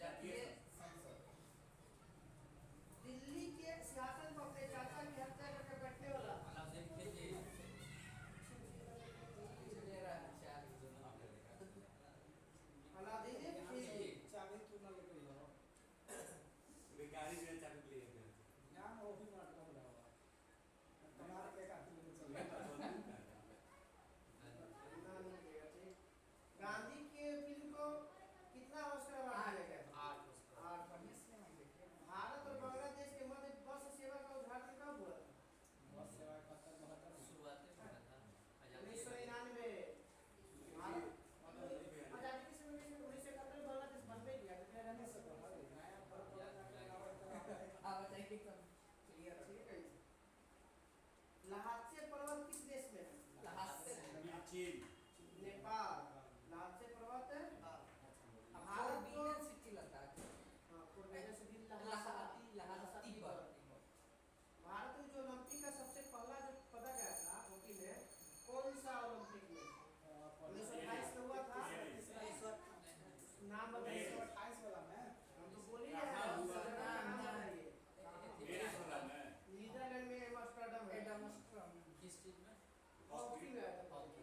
जातीय संसद दिल्ली के सिंहासन पर अपने चाचा की हत्या करके बैठने वाला अलाउद्दीन खिलजी अलादीन खिलजी गाड़ी में चाबी ले गए गांधी के फिल्म को कितना ऑस्कर अवार्ड दिया गया? 8 भारत और बांग्लादेश के मध्य बस सेवा का उद्घाटन कब हुआ था? शुरुआत में हुआ था आजादी 1999 भारत आजादी के समय में 1971 में बांग्लादेश बन में गया था रहने से आप बताइए कब क्लियर है? लहासे पर्वत किस देश में है? चीन नेपाल। लहासे पर्वत भारत को सिटी लद्दाख लहाती पर भारत में जो ओलंपिक का सबसे पहला जो पदक आया था हॉकी में कौन सा ओलंपिक में? 1928 में हुआ था। नाम बताइए। 28 वाला में हम तो बोल ही रहे हैं नाम बताइए। नीदरलैंड में एम्स्टर्डम है। किस चीज में हॉकी में आया था। हॉकी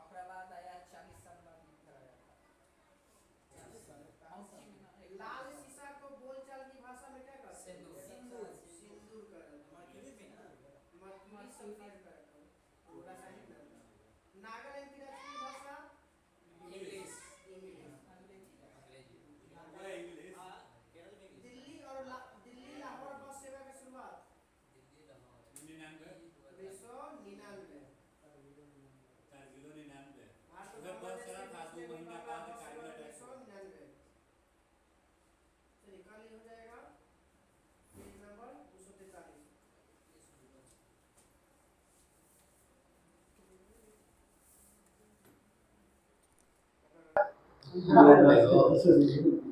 अपना बाद आया 40 साल बाद कराया था हॉकी में ना एक लाल शीशा को बोलचाल की भाषा में क्या कहते हैं? सिंदूर। सिंदूर कहते हैं। मर्क्यूरी सल्फाइड कहते हैं। पूरा सही है। नागालैंड की राष्ट्रीय भाषा इंग्लिश दिल्ली और दिल्ली लाहौर बस सेवा की शुरुआत 1999 भारत और बांग्लादेश के बीच में बना बस सेवा 1999 से निकाल हो जाएगा। Page number 243।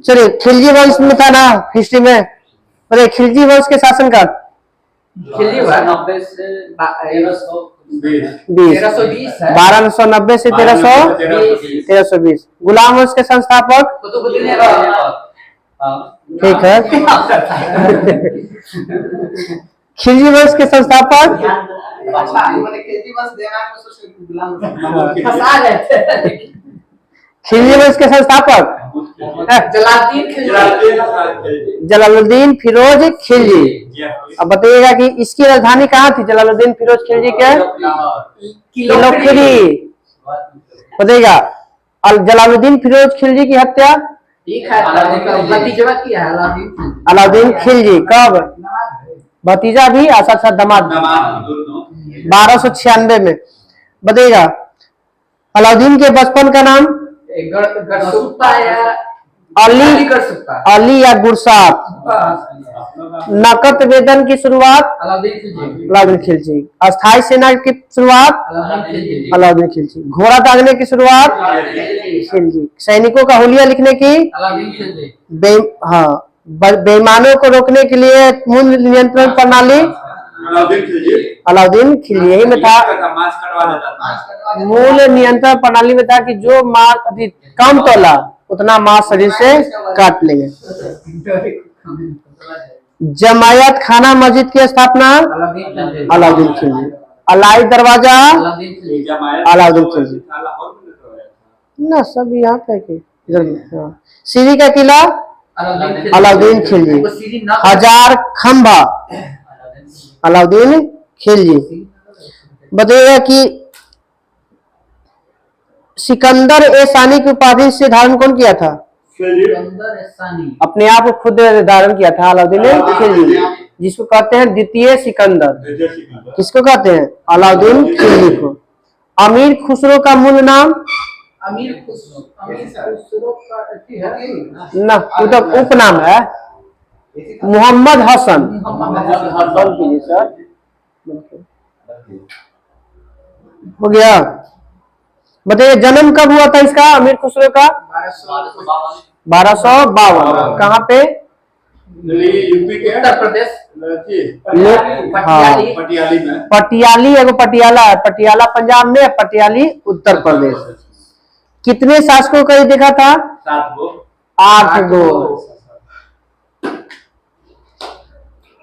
चलिए, खिलजी वंश में था ना हिस्ट्री में, अरे खिलजी वंश के शासनकाल खिलजी 90 से 1320 है। 1290 से 1320। गुलाम वंश के संस्थापक कुतुबुद्दीन ऐबक। ठीक है। खिलजी वंश के संस्थापक अच्छा मैंने खिलजी बस दिमाग में सोच के गुलाम फंसा रहे थे। खिलजी वंश के संस्थापक जलालुद्दीन खिलजी। जलालुद्दीन फिरोज खिलजी। अब बताइएगा कि इसकी राजधानी कहाँ थी? जलालुद्दीन फिरोज खिलजी के किलोखरी। बताइएगा जलालुद्दीन फिरोज खिलजी की हत्या ठीक है भतीजा किया है अलाउद्दीन खिलजी कब? भतीजा भी और साथ साथ दामाद 1296 में। बताइएगा अलाउद्दीन के बचपन का नाम? गढ़सुप्पा या अली या गुरसात। नकद वेदन की शुरुआत अलाउद्दीन खिलजी। अस्थाई सेना की शुरुआत अलाउद्दीन खिलजी। घोड़ा दागने की शुरुआत खिलजी। सैनिकों का हुलिया लिखने की हाँ बेईमानों को रोकने के लिए मूल्य नियंत्रण प्रणाली अलाउद्दीन खिलजी। यही में था मूल्य नियंत्रण प्रणाली में था कि जो मांस अति कम तोला उतना मांस शरीर से काट लेंगे। जमायत खाना मस्जिद की स्थापना अलाउद्दीन खिलजी। अलाई दरवाजा अलाउद्दीन खिलजी। ना सब यहाँ पे सीरी का किला अलाउद्दीन खिलजी। हजार खंभा अलाउद्दीन खिलजी। बताइएगा कि सिकंदर ए सानी की उपाधि से धारण कौन किया था? अपने आप को खुद धारण किया था अलाउद्दीन खिलजी, जिसको कहते हैं द्वितीय सिकंदर। किसको कहते हैं? अलाउद्दीन खिलजी को। अमीर खुसरो का मूल नाम? अमीर खुसरो ना वो तो उपनाम है। मोहम्मद हसन। सर हो गया। बताइए जन्म कब हुआ था इसका अमीर खुसरो का? 1252। कहाँ पे? यूपी के उत्तर प्रदेश पटियाली में। पटियाली एगो पटियाला है, पटियाला पंजाब में, पटियाली उत्तर प्रदेश। कितने शासकों का ये देखा था? 7 गो 8 गो।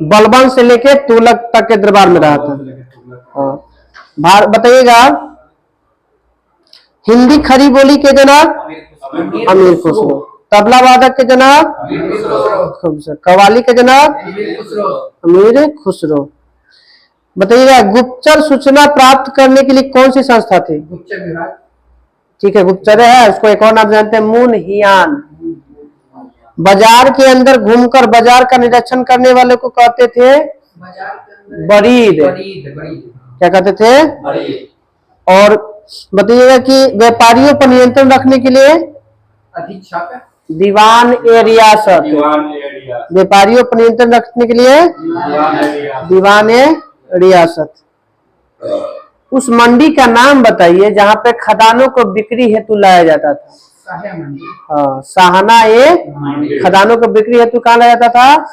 बलबन से लेके तुगलक तक के दरबार में रहा था। हाँ बताइएगा, हिंदी खरी बोली के जनक अमीर खुसरो, तबला वादक के जनक कव्वाली के जनक अमीर खुसरो। बताइएगा, गुप्तचर सूचना प्राप्त करने के लिए कौन सी संस्था थी? गुप्तचर विभाग। ठीक है, गुप्तचर है, उसको एक और नाम जानते हैं, मुनहियान। बाजार के अंदर घूमकर बाजार का निरीक्षण करने वाले को कहते थे बरीद। क्या कहते थे? और बताइएगा कि व्यापारियों पर नियंत्रण रखने के लिए अधीक्षक, दीवान ए रियासत। व्यापारियों पर नियंत्रण रखने के लिए दीवान ए रियासत। उस मंडी का नाम बताइए जहां पे खदानों को बिक्री हेतु लाया जाता था। हाँ, साहना ए खदानों को बिक्री हेतु कहाँ लाया जाता था?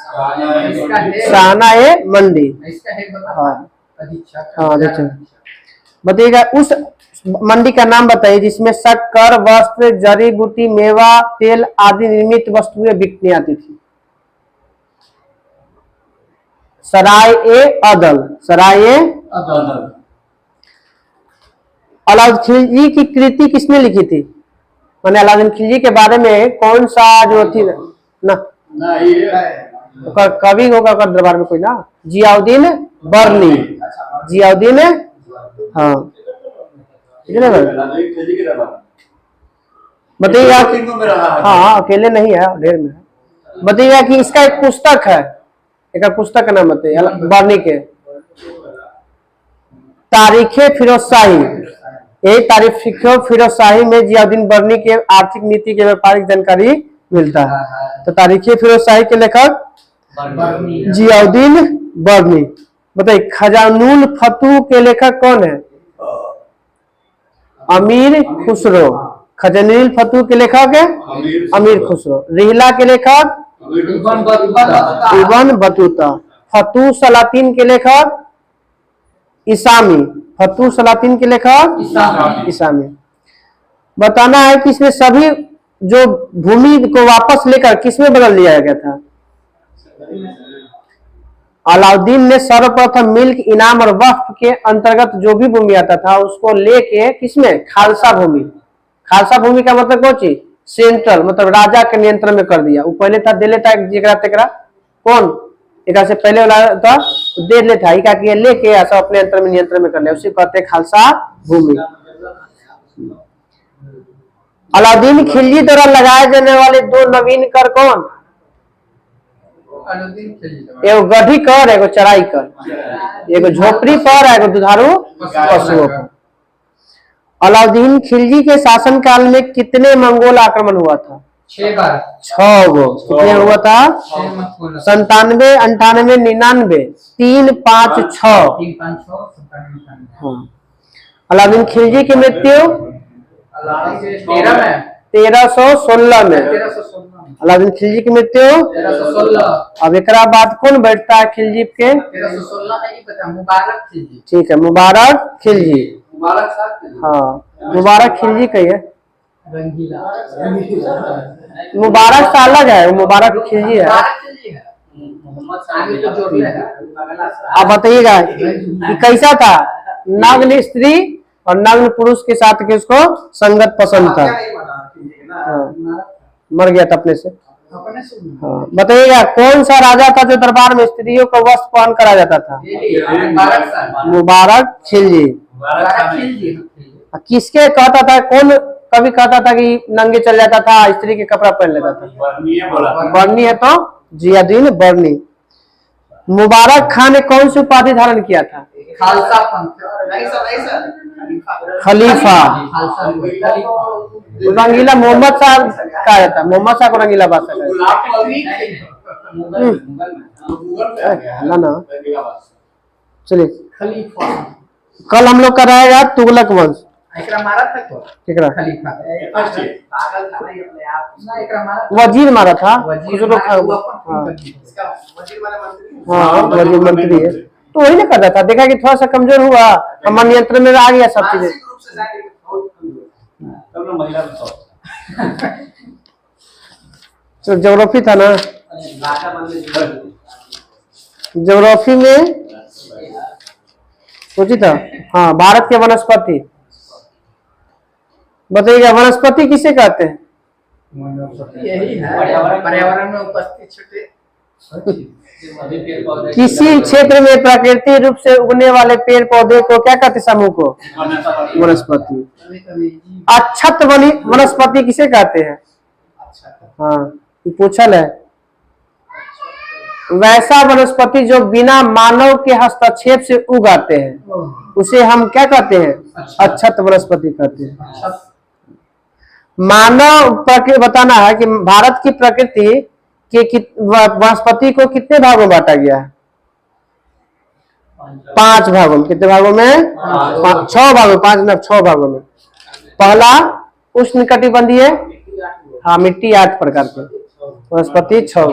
साहना ए मंडी। हाँ हाँ, देखिए बताइएगा, उस मंडी का नाम बताइए जिसमें शक्कर, वस्त्र, जड़ी बूटी, मेवा, तेल आदि निर्मित वस्तुएं बिकने आती थी। सराय ए अदल। सराय ए अलाउद्दीन खिलजी की कृति किसने लिखी थी? मैंने अलाउद्दीन खिलजी के बारे में कौन सा जो थी ना, कवि होगा दरबार में कोई ना, जियाउद्दीन बर्नी। जियाउद्दीन, हाँ बताइएगा। हाँ अकेले नहीं है, ढेर में है। बताइएगा कि इसका एक पुस्तक है, एक पुस्तक का नाम बताइए बर्नी के। तारीखे फिरोजशाही। यही तारीख फिरोजशाही में जियाउद्दीन बर्नी के आर्थिक नीति के व्यापारिक जानकारी मिलता है। तो तारीखे फिरोजशाही के लेखक जियाउद्दीन बर्नी। बताइए, खजानुल फतू के लेखक कौन है? अमीर खुसरो। खजानुल फतू के लेखक है अमीर खुसरो। रिहला के लेखक इब्न बतूता। फतू सलातीन के लेखक इसामी। फतू सलातीन के लेखक इसामी। बताना है कि इसमें सभी जो भूमि को वापस लेकर किसमें बदल दिया गया था? अलाउद्दीन ने सर्वप्रथम मिल्क, इनाम और वक्फ के अंतर्गत जो भी भूमि आता था उसको लेके किसमें? खालसा भूमि। खालसा भूमि का मतलब कौन चीज? सेंट्रल, मतलब राजा के नियंत्रण में कर दिया। वो पहले था दे लेता जेकरा तेकरा, कौन एक से पहले वाला था दे लेता, ये लेके ऐसा अपने नियंत्रण में कर लिया, उसी कहते खालसा भूमि। अलाउद्दीन खिलजी द्वारा लगाए जाने वाले 2 नवीन कर कौन? एगो गढ़ी कर, एगो चराई कर। एगो झोपड़ी पर, एगो दुधारू पशुओं पर। अलाउद्दीन खिलजी के शासन काल में कितने मंगोल आक्रमण हुआ था? 6 गो। कितने हुआ था? 97, 98, 99, 3, 5, 6। अलाउद्दीन खिलजी की मृत्यु 1316 में। अलाउद्दीन खिलजी की मृत्यु 1316। अब एक बाद कौन बैठता है खिलजी के? 1316 नहीं पता, मुबारक खिलजी। ठीक है, मुबारक खिलजी। हाँ, मुबारक खिलजी कही है, मुबारक सा अलग है, मुबारक खिलजी है। अब बताइएगा कि कैसा था? नग्न स्त्री और नग्न पुरुष के साथ के उसको संगत पसंद था। मर गया था अपने से। हाँ बताइएगा, कौन सा राजा था जो दरबार में स्त्रियों को वस्त्र पहन करा जाता था? मुबारक खिलजी। किसके कहता था, कौन कभी कहता था कि नंगे चल जाता था, स्त्री के कपड़ा पहन लेता था? बर्नी है तो जियाउद्दीन बर्नी। मुबारक खान ने कौन सी उपाधि धारण किया था? खलीफा। रंगीला मोहम्मद शाह कहा जाता है, मोहम्मद शाह को रंगीला बादशाह ना। चलिए, कल हम लोग कराएगा तुगलक वंश। वजीर मारा था, हाँ वजीर मंत्री है तो वही ना करता था। देखा कि थोड़ा सा कमजोर हुआ, हमारे नियंत्रण में आ गया सब चीजें। में महिला में 100। तो ज्योग्राफी था ना, ज्योग्राफी में सोची था। हाँ, भारत के वनस्पति बताइएगा, वनस्पति किसे कहते हैं? यही है पर्यावरण में उपस्थित छोटे किसी क्षेत्र में प्राकृतिक रूप से उगने वाले पेड़ पौधे को क्या कहते हैं? समूह को वनस्पति। अक्षत वनस्पति किसे कहते हैं? हाँ, ये पूछल है। वैसा वनस्पति जो बिना मानव के हस्तक्षेप से उग आते हैं उसे हम क्या कहते हैं? अक्षत वनस्पति कहते हैं। मानव प्रकृति बताना है कि भारत की प्रकृति के वनस्पति को कितने भागों में बांटा गया है? 5 भागों में। कितने भागों में? 6 भागों, 5 नहीं 6 भागों में। पहला उष्णकटिबंधीय, हाँ मिट्टी 8 प्रकार के, वनस्पति 6।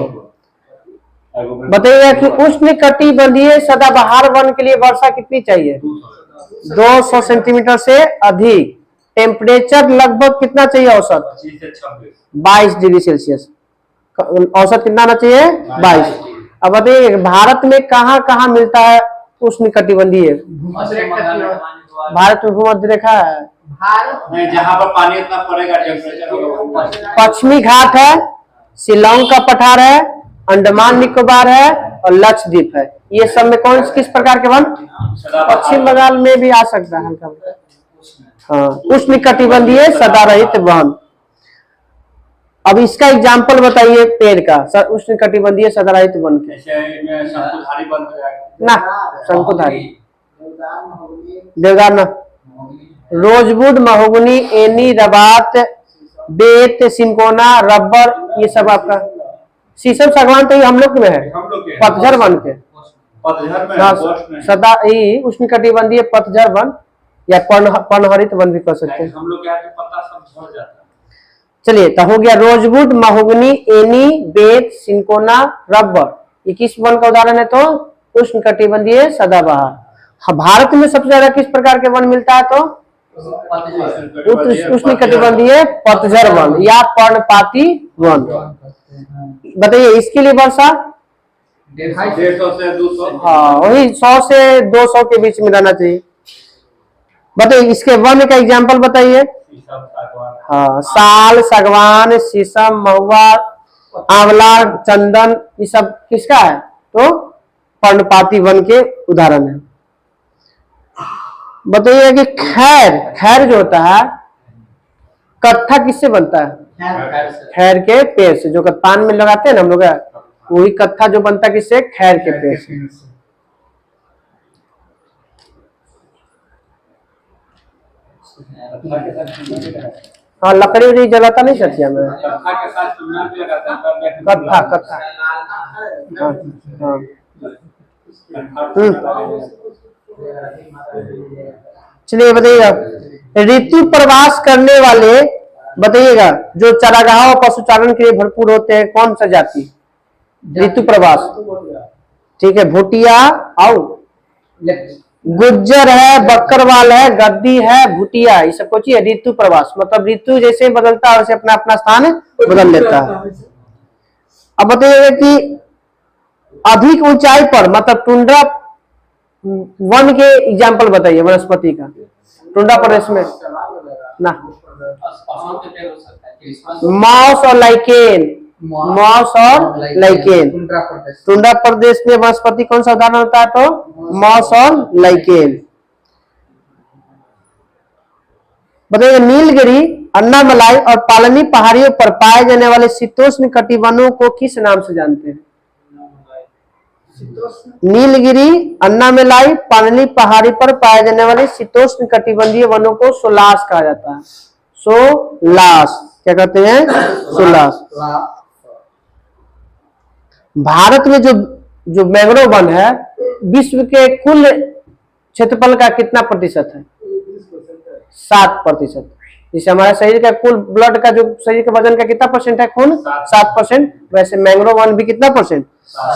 बताइए कि उष्णकटिबंधीय सदाबहार वन के लिए वर्षा कितनी चाहिए? 200 सेंटीमीटर से अधिक। टेम्परेचर लगभग कितना चाहिए औसत? 22 डिग्री सेल्सियस। औसत कितना आना चाहिए? 22। अब बताइए भारत में कहाँ कहाँ मिलता है उष्णकटिबंधीय? भारत में भूमध्य रेखा है, नहीं, जहाँ पर पानी इतना पड़ेगा टेम्परेचर होगा। पश्चिमी घाट है, शिलोंग का पठार है, अंडमान निकोबार है और लक्षद्वीप है। ये सब में कौन किस प्रकार के वन? पश्चिम बंगाल में भी आ सकता है हल्का। हाँ, उष्णकटिबंधीय सदारहित वन। अब इसका एग्जाम्पल बताइए पेड़ का, उष्णकटिबंधीय सदारहित वन के। शंकुधारी वन ना, शंकुधारी, देवदार ना, रोजवुड, महोगनी, एनी, रबात, बेत, सिंकोना, रबर, ये सब आपका। शीशम सागवान तो ये हम लोग में है, पतझर वन के। सदा उष्णकटिबंधीय पतझर वन या पर्णहरित वन भी कह सकते हैं। हम लोग के यहाँ के पत्ता सब झड़ जाता है। चलिए, तो हो गया रोजवुड, महोगनी, एनी, बेत, सिंकोना, रबर। ये किस वन का उदाहरण है? तो उष्णकटिबंधीय सदाबहार। हाँ, भारत में सबसे ज्यादा किस प्रकार के वन मिलता है? तो उष्णकटिबंधीय पतझर वन या पर्णपाती वन। बताइए इसके लिए वर्षा 150 से 200। हाँ, वही 100 से 200 के बीच में रहना चाहिए। बताइए इसके वन का एग्जाम्पल बताइए। हाँ, साल, सागवान, शीशम, महुआ, आंवला, चंदन, ये सब किसका है? तो पर्णपाती वन के उदाहरण है। बताइए कि खैर जो होता है, कत्था किससे बनता है? खैर के पेड़ से, जो पान में लगाते हैं ना हम लोग, वही कत्था जो बनता है किससे? खैर के पेड़ से। हाँ, लकड़ी उड़ी जलाता नहीं सचिया में, कत्था कत्था। हाँ, हाँ। चलिए बताइएगा, ऋतु प्रवास करने वाले बताइएगा जो चारागाह और पशुचारण के लिए भरपूर होते हैं, कौन सा जाति? ऋतु प्रवास, ठीक है। भूटिया, आओ, गुज्जर है, बकरवाल है, गद्दी है, भूटिया, ये सब कुछ है ऋतु प्रवास। मतलब ऋतु जैसे बदलता है वैसे अपना अपना स्थान बदल लेता है। अब बताइएगा कि अधिक ऊंचाई पर, मतलब टुंड्रा वन के एग्जाम्पल बताइए वनस्पति का। टुंड्रा प्रदेश में ना, मॉस और लाइकेन, मॉस और लाइकेन। टुंड्रा प्रदेश में वनस्पति कौन सा उदाहरण होता है? तो मॉस और लाइकेन। बताइए नीलगिरी, अन्नामलाई और पालनी पहाड़ियों पर पाए जाने वाले शीतोष्ण कटिबंधों को किस नाम से जानते हैं? नीलगिरी, अन्नामलाई, पालनी पहाड़ी पर पाए जाने वाले शीतोष्ण कटिबंधीय वनों को सोलास कहा जाता है। सोलास, क्या कहते हैं? सोलास। भारत में जो मैंग्रोव वन है, विश्व के कुल क्षेत्रफल का कितना प्रतिशत है? 7%। जैसे हमारे शरीर का कुल ब्लड का, जो शरीर के वजन का कितना परसेंट है? खून 7%। वैसे मैंग्रोव वन भी कितना परसेंट?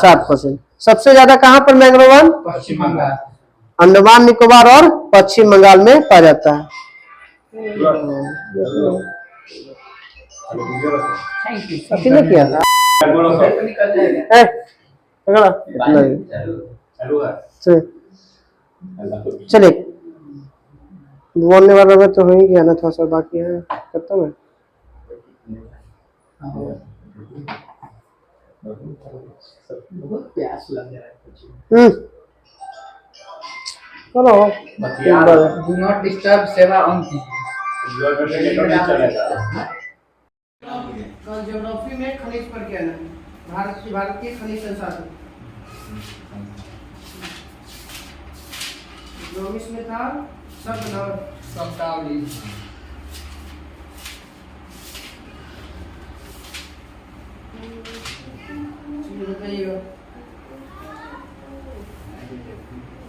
7%। सबसे ज्यादा कहाँ पर मैंग्रोव वन? अंडमान निकोबार और पश्चिम बंगाल में पाया जाता है। थैंक यू अकेले किया था तो निकल जाएगा ए, पकड़ा नहीं चल चले बोलने वाला में तो हो ही गया ना, थोड़ा सा बाकी है, खत्म है। बहुत प्यास लग रहा है चलो डू नॉट डिस्टर्ब सेवा ऑन कल ज्योग्राफी में खनिज पर क्या है, भारत के खनिज संसाधन। इकोनॉमिक्स में था शब्दावली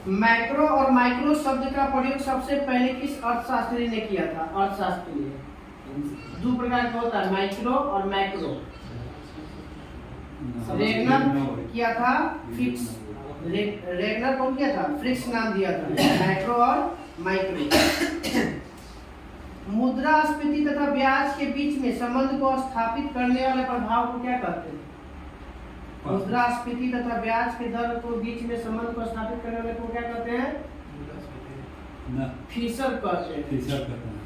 मैक्रो और माइक्रो शब्द का प्रयोग सबसे पहले किस अर्थशास्त्री ने किया था? अर्थशास्त्री दो प्रकार का होता है, माइक्रो और मैक्रो। रेगनर किया था, फिक्स रेगनर कौन किया था? फ्रिक्स नाम दिया था, मैक्रो और माइक्रो। मुद्रास्फीति तथा ब्याज के बीच में संबंध को स्थापित करने वाले प्रभाव को क्या कहते हैं? मुद्रास्फीति तथा ब्याज के दर को बीच में संबंध को स्थापित करने वाले को क्या कहते हैं? फीसर कहते हैं।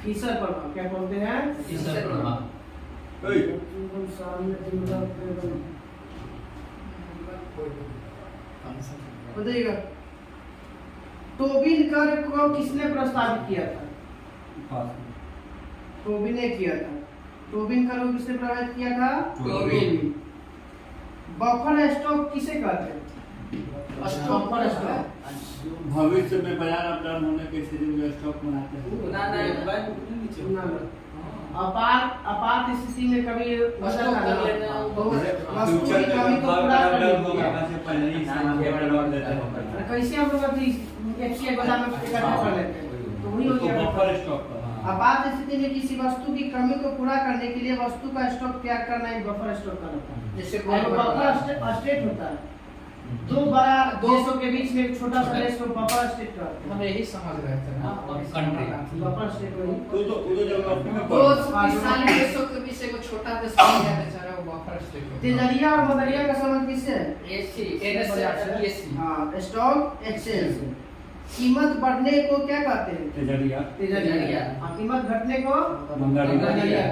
फीसर प्रभाव क्या बोलते हैं? बताइएगा। टोबिन कर को किसने प्रस्तावित किया था? टोबिन ने किया था। टोबिन कर को किसने प्रस्तावित किया था? टोबिन। बफर स्टॉक किसे कहते हैं? बफर स्टॉक भविष्य में बाजार अपडाउन होने के स्थिति में स्टॉक बनाते हैं। आपात स्थिति में कभी वस्तु की कमी को पूरा करने कैसे हम लोग एफसीआई बाजार में इकट्ठा कर लेते हैं, तो वही हो गया बफर स्टॉक। आपात स्थिति में किसी वस्तु की कमी को पूरा करने के लिए वस्तु का स्टॉक तैयार करना एक बफर स्टॉक कहलाता है। जैसे बफर स्टेट होता है, दो बड़ा देशों के बीच में एक छोटा सा देश को बफर स्टेट कहते हैं। हम यही समझ रहे थे ना, कंट्री बफर स्टेट वही तो ज्योग्राफी में दो शक्तिशाली देशों के बीच एक छोटा देश बन गया बेचारा, वो बफर स्टेट होता है। तेजरिया और मदरिया का संबंध किससे है? एसी हाँ, स्टॉक एक्सचेंज। कीमत बढ़ने को क्या कहते हैं? तेजरिया। तेजरिया। कीमत घटने को मंदरिया।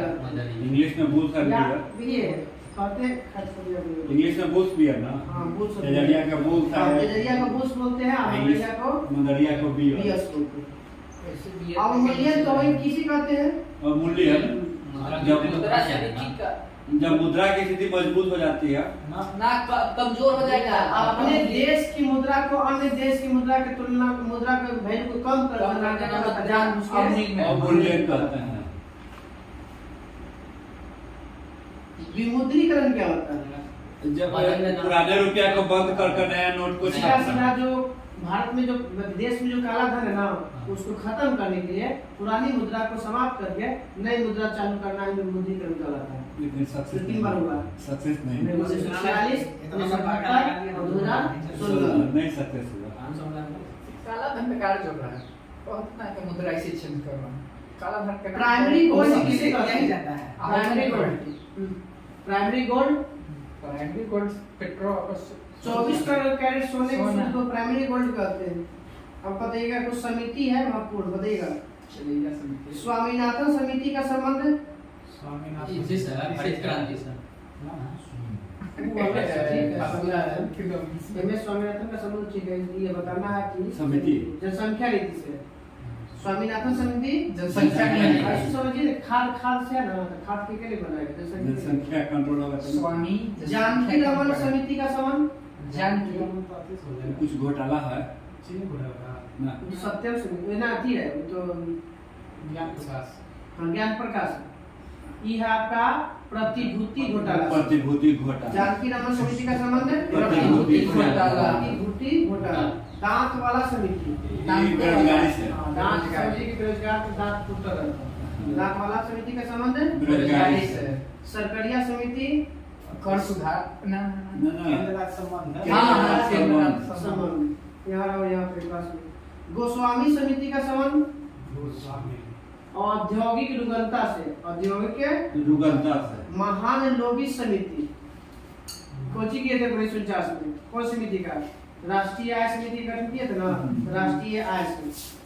इंग्लिश में बुल्स है कहते इंग्लिश में बुल्स भी है ना। हाँ, बुल्स तेजरिया का बुल्स है। तेजरिया को बुल्स बोलते हैं, मंदरिया को मंदरिया को बी है। बियस बोलते हैं। अब मूल्य तो वही किसी कहते हैं? और मूल्य है जब मुद्रा की स्थिति मजबूत हो जाती है ना कमजोर हो जाएगा। अपने देश की मुद्रा को अन्य देश की मुद्रा की तुलना मुद्रा के वैल्यू को कम कर देना और मूल्य कहते हैं। विमुद्रीकरण क्या होता है? जब पुराने रुपया को बंद कर नया नोट को सीधा जो भारत में जो देश में जो काला धन है ना, उसको खत्म करने के लिए पुरानी मुद्रा को समाप्त करके नई मुद्रा चालू करना ही विमुद्रीकरण कहलाता है। लेकिन सक्सेस 3 बार हुआ, सक्सेस नहीं 1946, 1972 और 2016 नहीं सक्सेस हुआ। काला धन बेकार जो रहा है, बहुत ना कि मुद्रा ऐसे चेंज करना। काला धन का प्राइमरी गोल्ड किसे कहते हैं? जाता है primary gold. Primary gold petrol 24 carat सोने को प्राइमरी गोल्ड कहते हैं। अब बताइएगा कुछ समिति है महत्वपूर्ण, बताइएगा। चलेगा समिति। स्वामीनाथन समिति का संबंध? जी सर, हरित क्रांति सर। स्वामीनाथन का संबंध ठीक है, ये बताना है कि समिति जनसंख्या नीति से। स्वामीनाथन समिति जनसंख्या ऐसे समझिए, खाद से है ना, खाद के लिए बनाएगा जनसंख्या कंट्रोल होगा। स्वामी जानकी रमन समिति का संबंध? जानकी कुछ घोटाला है ना। सत्यम समिति ना थी है तो ज्ञान प्रकाश। ये है आपका प्रतिभूति घोटाला। प्रतिभूति घोटाला। जानकी रमन समिति का संबंध है प्रतिभूति घोटाला। प्रतिभूति घोटाला। दांत वाला समिति, बेरोजगारी से। दांत समिति की बेरोजगार को दांत टूट रहा था। दांत वाला समिति का संबंध है बेरोजगारी से। सरकरिया समिति कर सुधार ना संबंध यहाँ और यहाँ पे पास में। गोस्वामी समिति का संबंध? औद्योगिक रुग्णता से, औद्योगिक रुग्णता से महान लोबी समिति कोची किए थे 1949 में? कौन समिति का? राष्ट्रीय आय समिति का गठन किया था ना, राष्ट्रीय आय से।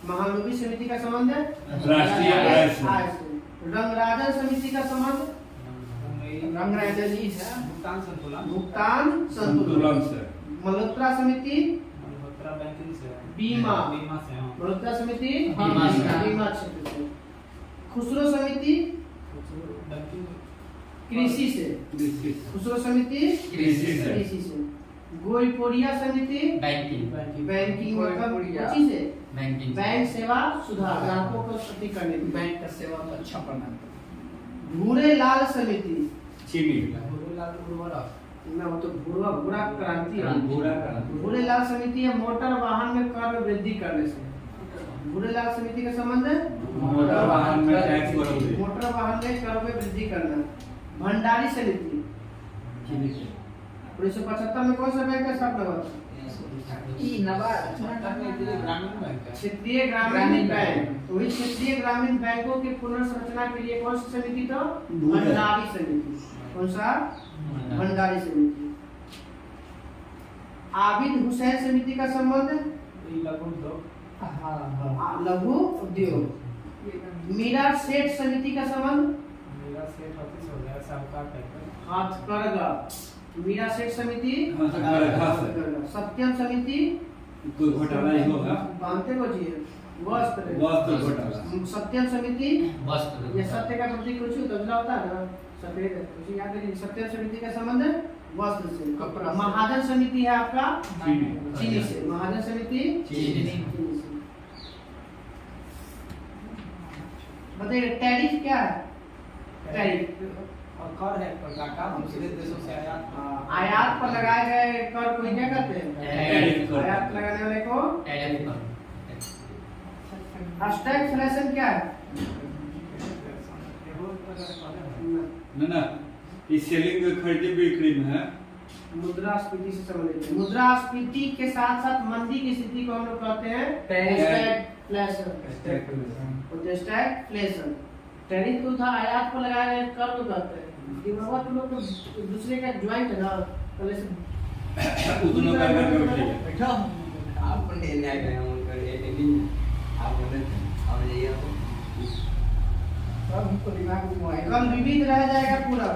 महालोबी समिति का संबंध है राष्ट्रीय आय से। रंगराजन समिति का संबंध रंगराजनी है भुगतान संतुलन, भुगतान संतुलन से। मल्होत्रा समिति मल्होत्रा बैंकिंग से, बीमा बीमा से, हाँ। मल्होत्रा समिति बीमा से। बीमा क्षेत्र से। खुसरो समिति बैंकिंग, कृषि से, कृषि खुसरो समिति कृषि से। कृषि से। गोईपोड़िया समिति बैंकिंग बैंकिंग मतलब गोईपोड़िया। कृषि से बैंकिंग बैंक सेवा सुधार, ग्राहकों को क्षति करने की। बैंक का सेवा को अच्छा प्रदान भूरे लाल समिति चीनी उर्वरक, ना, वो तो भूरा भूरा क्रांति है। भूरा क्रांति। भूरे लाल समिति है मोटर वाहन में कर वृद्धि करने से। भूरे लाल समिति का संबंध है मोटर वाहन में टैक्स बढ़ोतरी। मोटर वाहन में कर में वृद्धि करना। भंडारी समिति चीनी से। 1975 में कौन सा बैंक का स्थापना हुआ था? ई नवाद ग्रामीण बैंक है। क्षेत्रीय ग्रामीण बैंक। तो वही क्षेत्रीय ग्रामीण बैंकों की पुनर्संरचना के लिए कौन सी समिति था? भंडारी समिति। कौन सा? भंडारी समिति। आबिद हुसैन समिति का संबंध है लघु उद्योग, हाँ लघु उद्योग। मीरा सेठ समिति का संबंध मेरा सेठ ऑफिस हो गया, साहूकार टाइप। हाथकरघा। मीरा सेठ समिति हाथकरघा से। सत्यम समिति कोई घोटाला ही होगा। बांधते को जी वस्त्र वस्त्र घोटाला। सत्यम समिति वस्त्र ये सत्य का प्रतीक कुछ उतना होता है ना, सफेद कुछ याद रखिए। सत्यम समिति का संबंध है वस्त्र से। कपड़ा से। महाजन समिति है आपका चीनी चीनी से। महाजन समिति चीनी से। चीनी से। बताइए टैरिफ क्या है? टैरिफ और कर है एक प्रकार का, दूसरे देशों से आयात पर लगाए गए कर को क्या कहते हैं? टैरिफ कर। आयात लगाने वाले को टैरिफ पर स्टैगफ्लेशन क्या है? ना इस सेलिंग खरीदी बिक्री में है। मुद्रास्फीति से संबंधित है। मुद्रास्फीति के साथ साथ मंदी की स्थिति को हम लोग कहते हैं स्टैगफ्लेशन। टैरिफ तो था आयात पर लगाए गए कर को कहते हैं। कि बाबा तुम लोग तो दूसरे का ज्वाइंट है ना, पहले से उतना का करके उठेगा। आप ले ले गए हम कर ये लेकिन आप बोले अब ये सब हमको दिमाग में मोबाइल कल विविध रह जाएगा पूरा।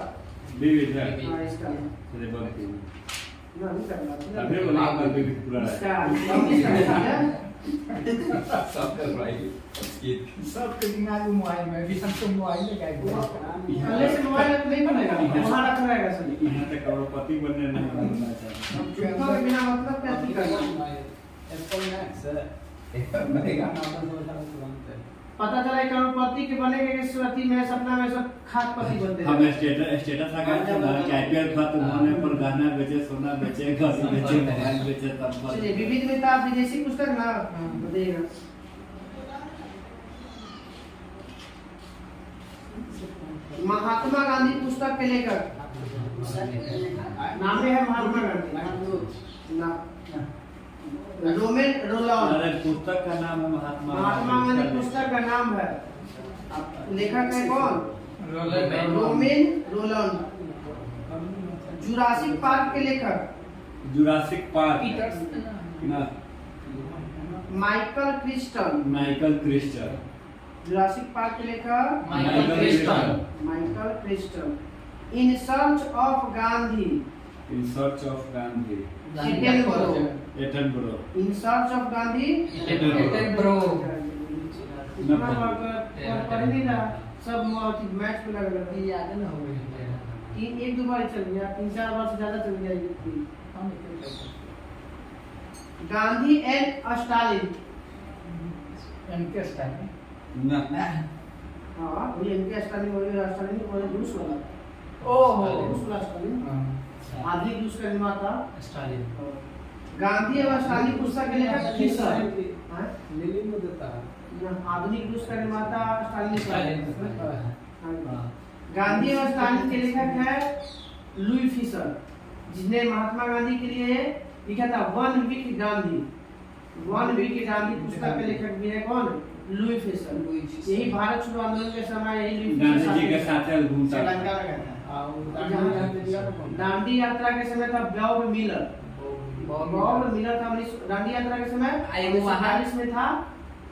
विविध है। हाँ, इसका चले बात नहीं करना। अभी बोला आप कल विविध पूरा है। इसका सबका भाई सबके दिमाग में मोबाइल में भी हमको मोबाइल ले गए पहले से मोबाइल नहीं बनेगा, वहाँ रखना रहेगा सभी। यहाँ तक करोड़पति बनने नहीं बनना चाहता। हम चुप्पा के बिना मतलब क्या थी करना। एप्पल मैक्स है बनेगा ना अपन तुरंत पता चला करोड़पति के बने के सूरती में सपना में सब खादपति बनते हम हैं। स्टेटस लगा थे ना कि आईपीएल खत्म होने पर गहना बेचे, सोना बेचे, घर बेचे, मोबाइल बेचे, सब चलिए विविध में था विदेशी पुस्तक ना बताइएगा। महात्मा गांधी पुस्तक के लेखक नाम है महात्मा गांधी ना रोमेन रोलॉन। अरे पुस्तक का नाम है महात्मा महात्मा गांधी पुस्तक का नाम है। लेखक है कौन? Romaine roll on. जुरासिक पार्क के लेखक जुरासिक पार्क ना Michael crystal. Michael crystal. Jurassic park के लेखक Michael crystal. Michael crystal. In search of Gandhi. In search of Gandhi. Attenborough. In search of Gandhi Attenborough. पढ़ नहीं रहा सब मैच पे लग रहा याद ना हो तीन एक दो बार चल गया, 3-4 बार से ज्यादा चल गया ये। Gandhi and Stalin. इनके स्टाइल ना हाँ वही इनके स्टालिन वाले रूस वाला। ओहो रूस वाला स्टालिन आधुनिक रूस का निर्माता स्टालिन। गांधी और स्टालिन पुस्तक के लेखक फिशर। हाँ? लिली में देता है आधुनिक रूस का निर्माता स्टालिन। हाँ गांधी और स्टालिन के लेखक है लुई फिशर, जिसने महात्मा गांधी के लिए लिखा था one week Gandhi. One week Gandhi पुस्तक के लेखक भी है कौन? Louis Fischer. यही भारत छोड़ो आंदोलन के समय यही लुई गांधी जी के फेसर साथ घूमता श्रीलंका था। में गया था दांडी यात्रा के समय था बॉब मिलर। बॉब मिलर था दांडी यात्रा के समय। आए वो वहाँ- 1947 में था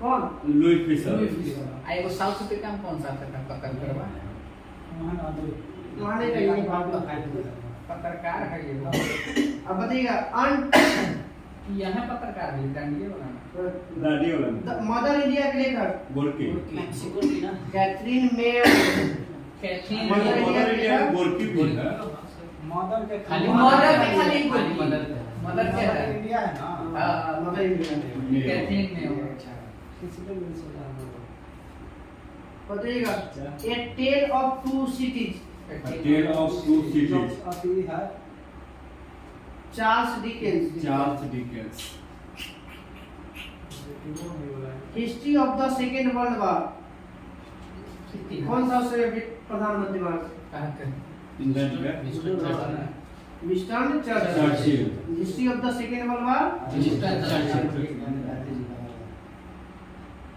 कौन? Louis Fischer. Louis phasor. आए वो साउथ अफ्रीका में कौन सा था पत्रकार? वहाँ नहीं कहीं पत्रकार है ये। अब बताइएगा यहाँ पत्रकार है दांडी वाला। दादी वाला मदर इंडिया के लेखक गोरकी। मैक्सिको की ना। Katherine Mayo. Katherine mother India के लेखक गोरकी भी है। खाली मदर क्या है? इंडिया है ना। हाँ, मदर इंडिया। कैथरीन में हो। बताइएगा a tale of two cities. Tale of two cities. Charles Dickens. Charles Dickens. History of the second world war. कौन सा उससे प्रधानमंत्री भारत? इंग्लैंड का Winston Churchill. History of the second world war.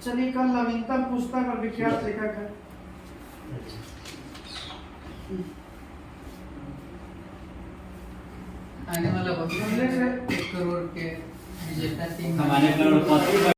चलिए कल नवीनतम पुस्तक और विख्यात लेखक है। आने वाला वक्त हमने से 1 करोड़ के विजेता टीम हमारे करोड़पति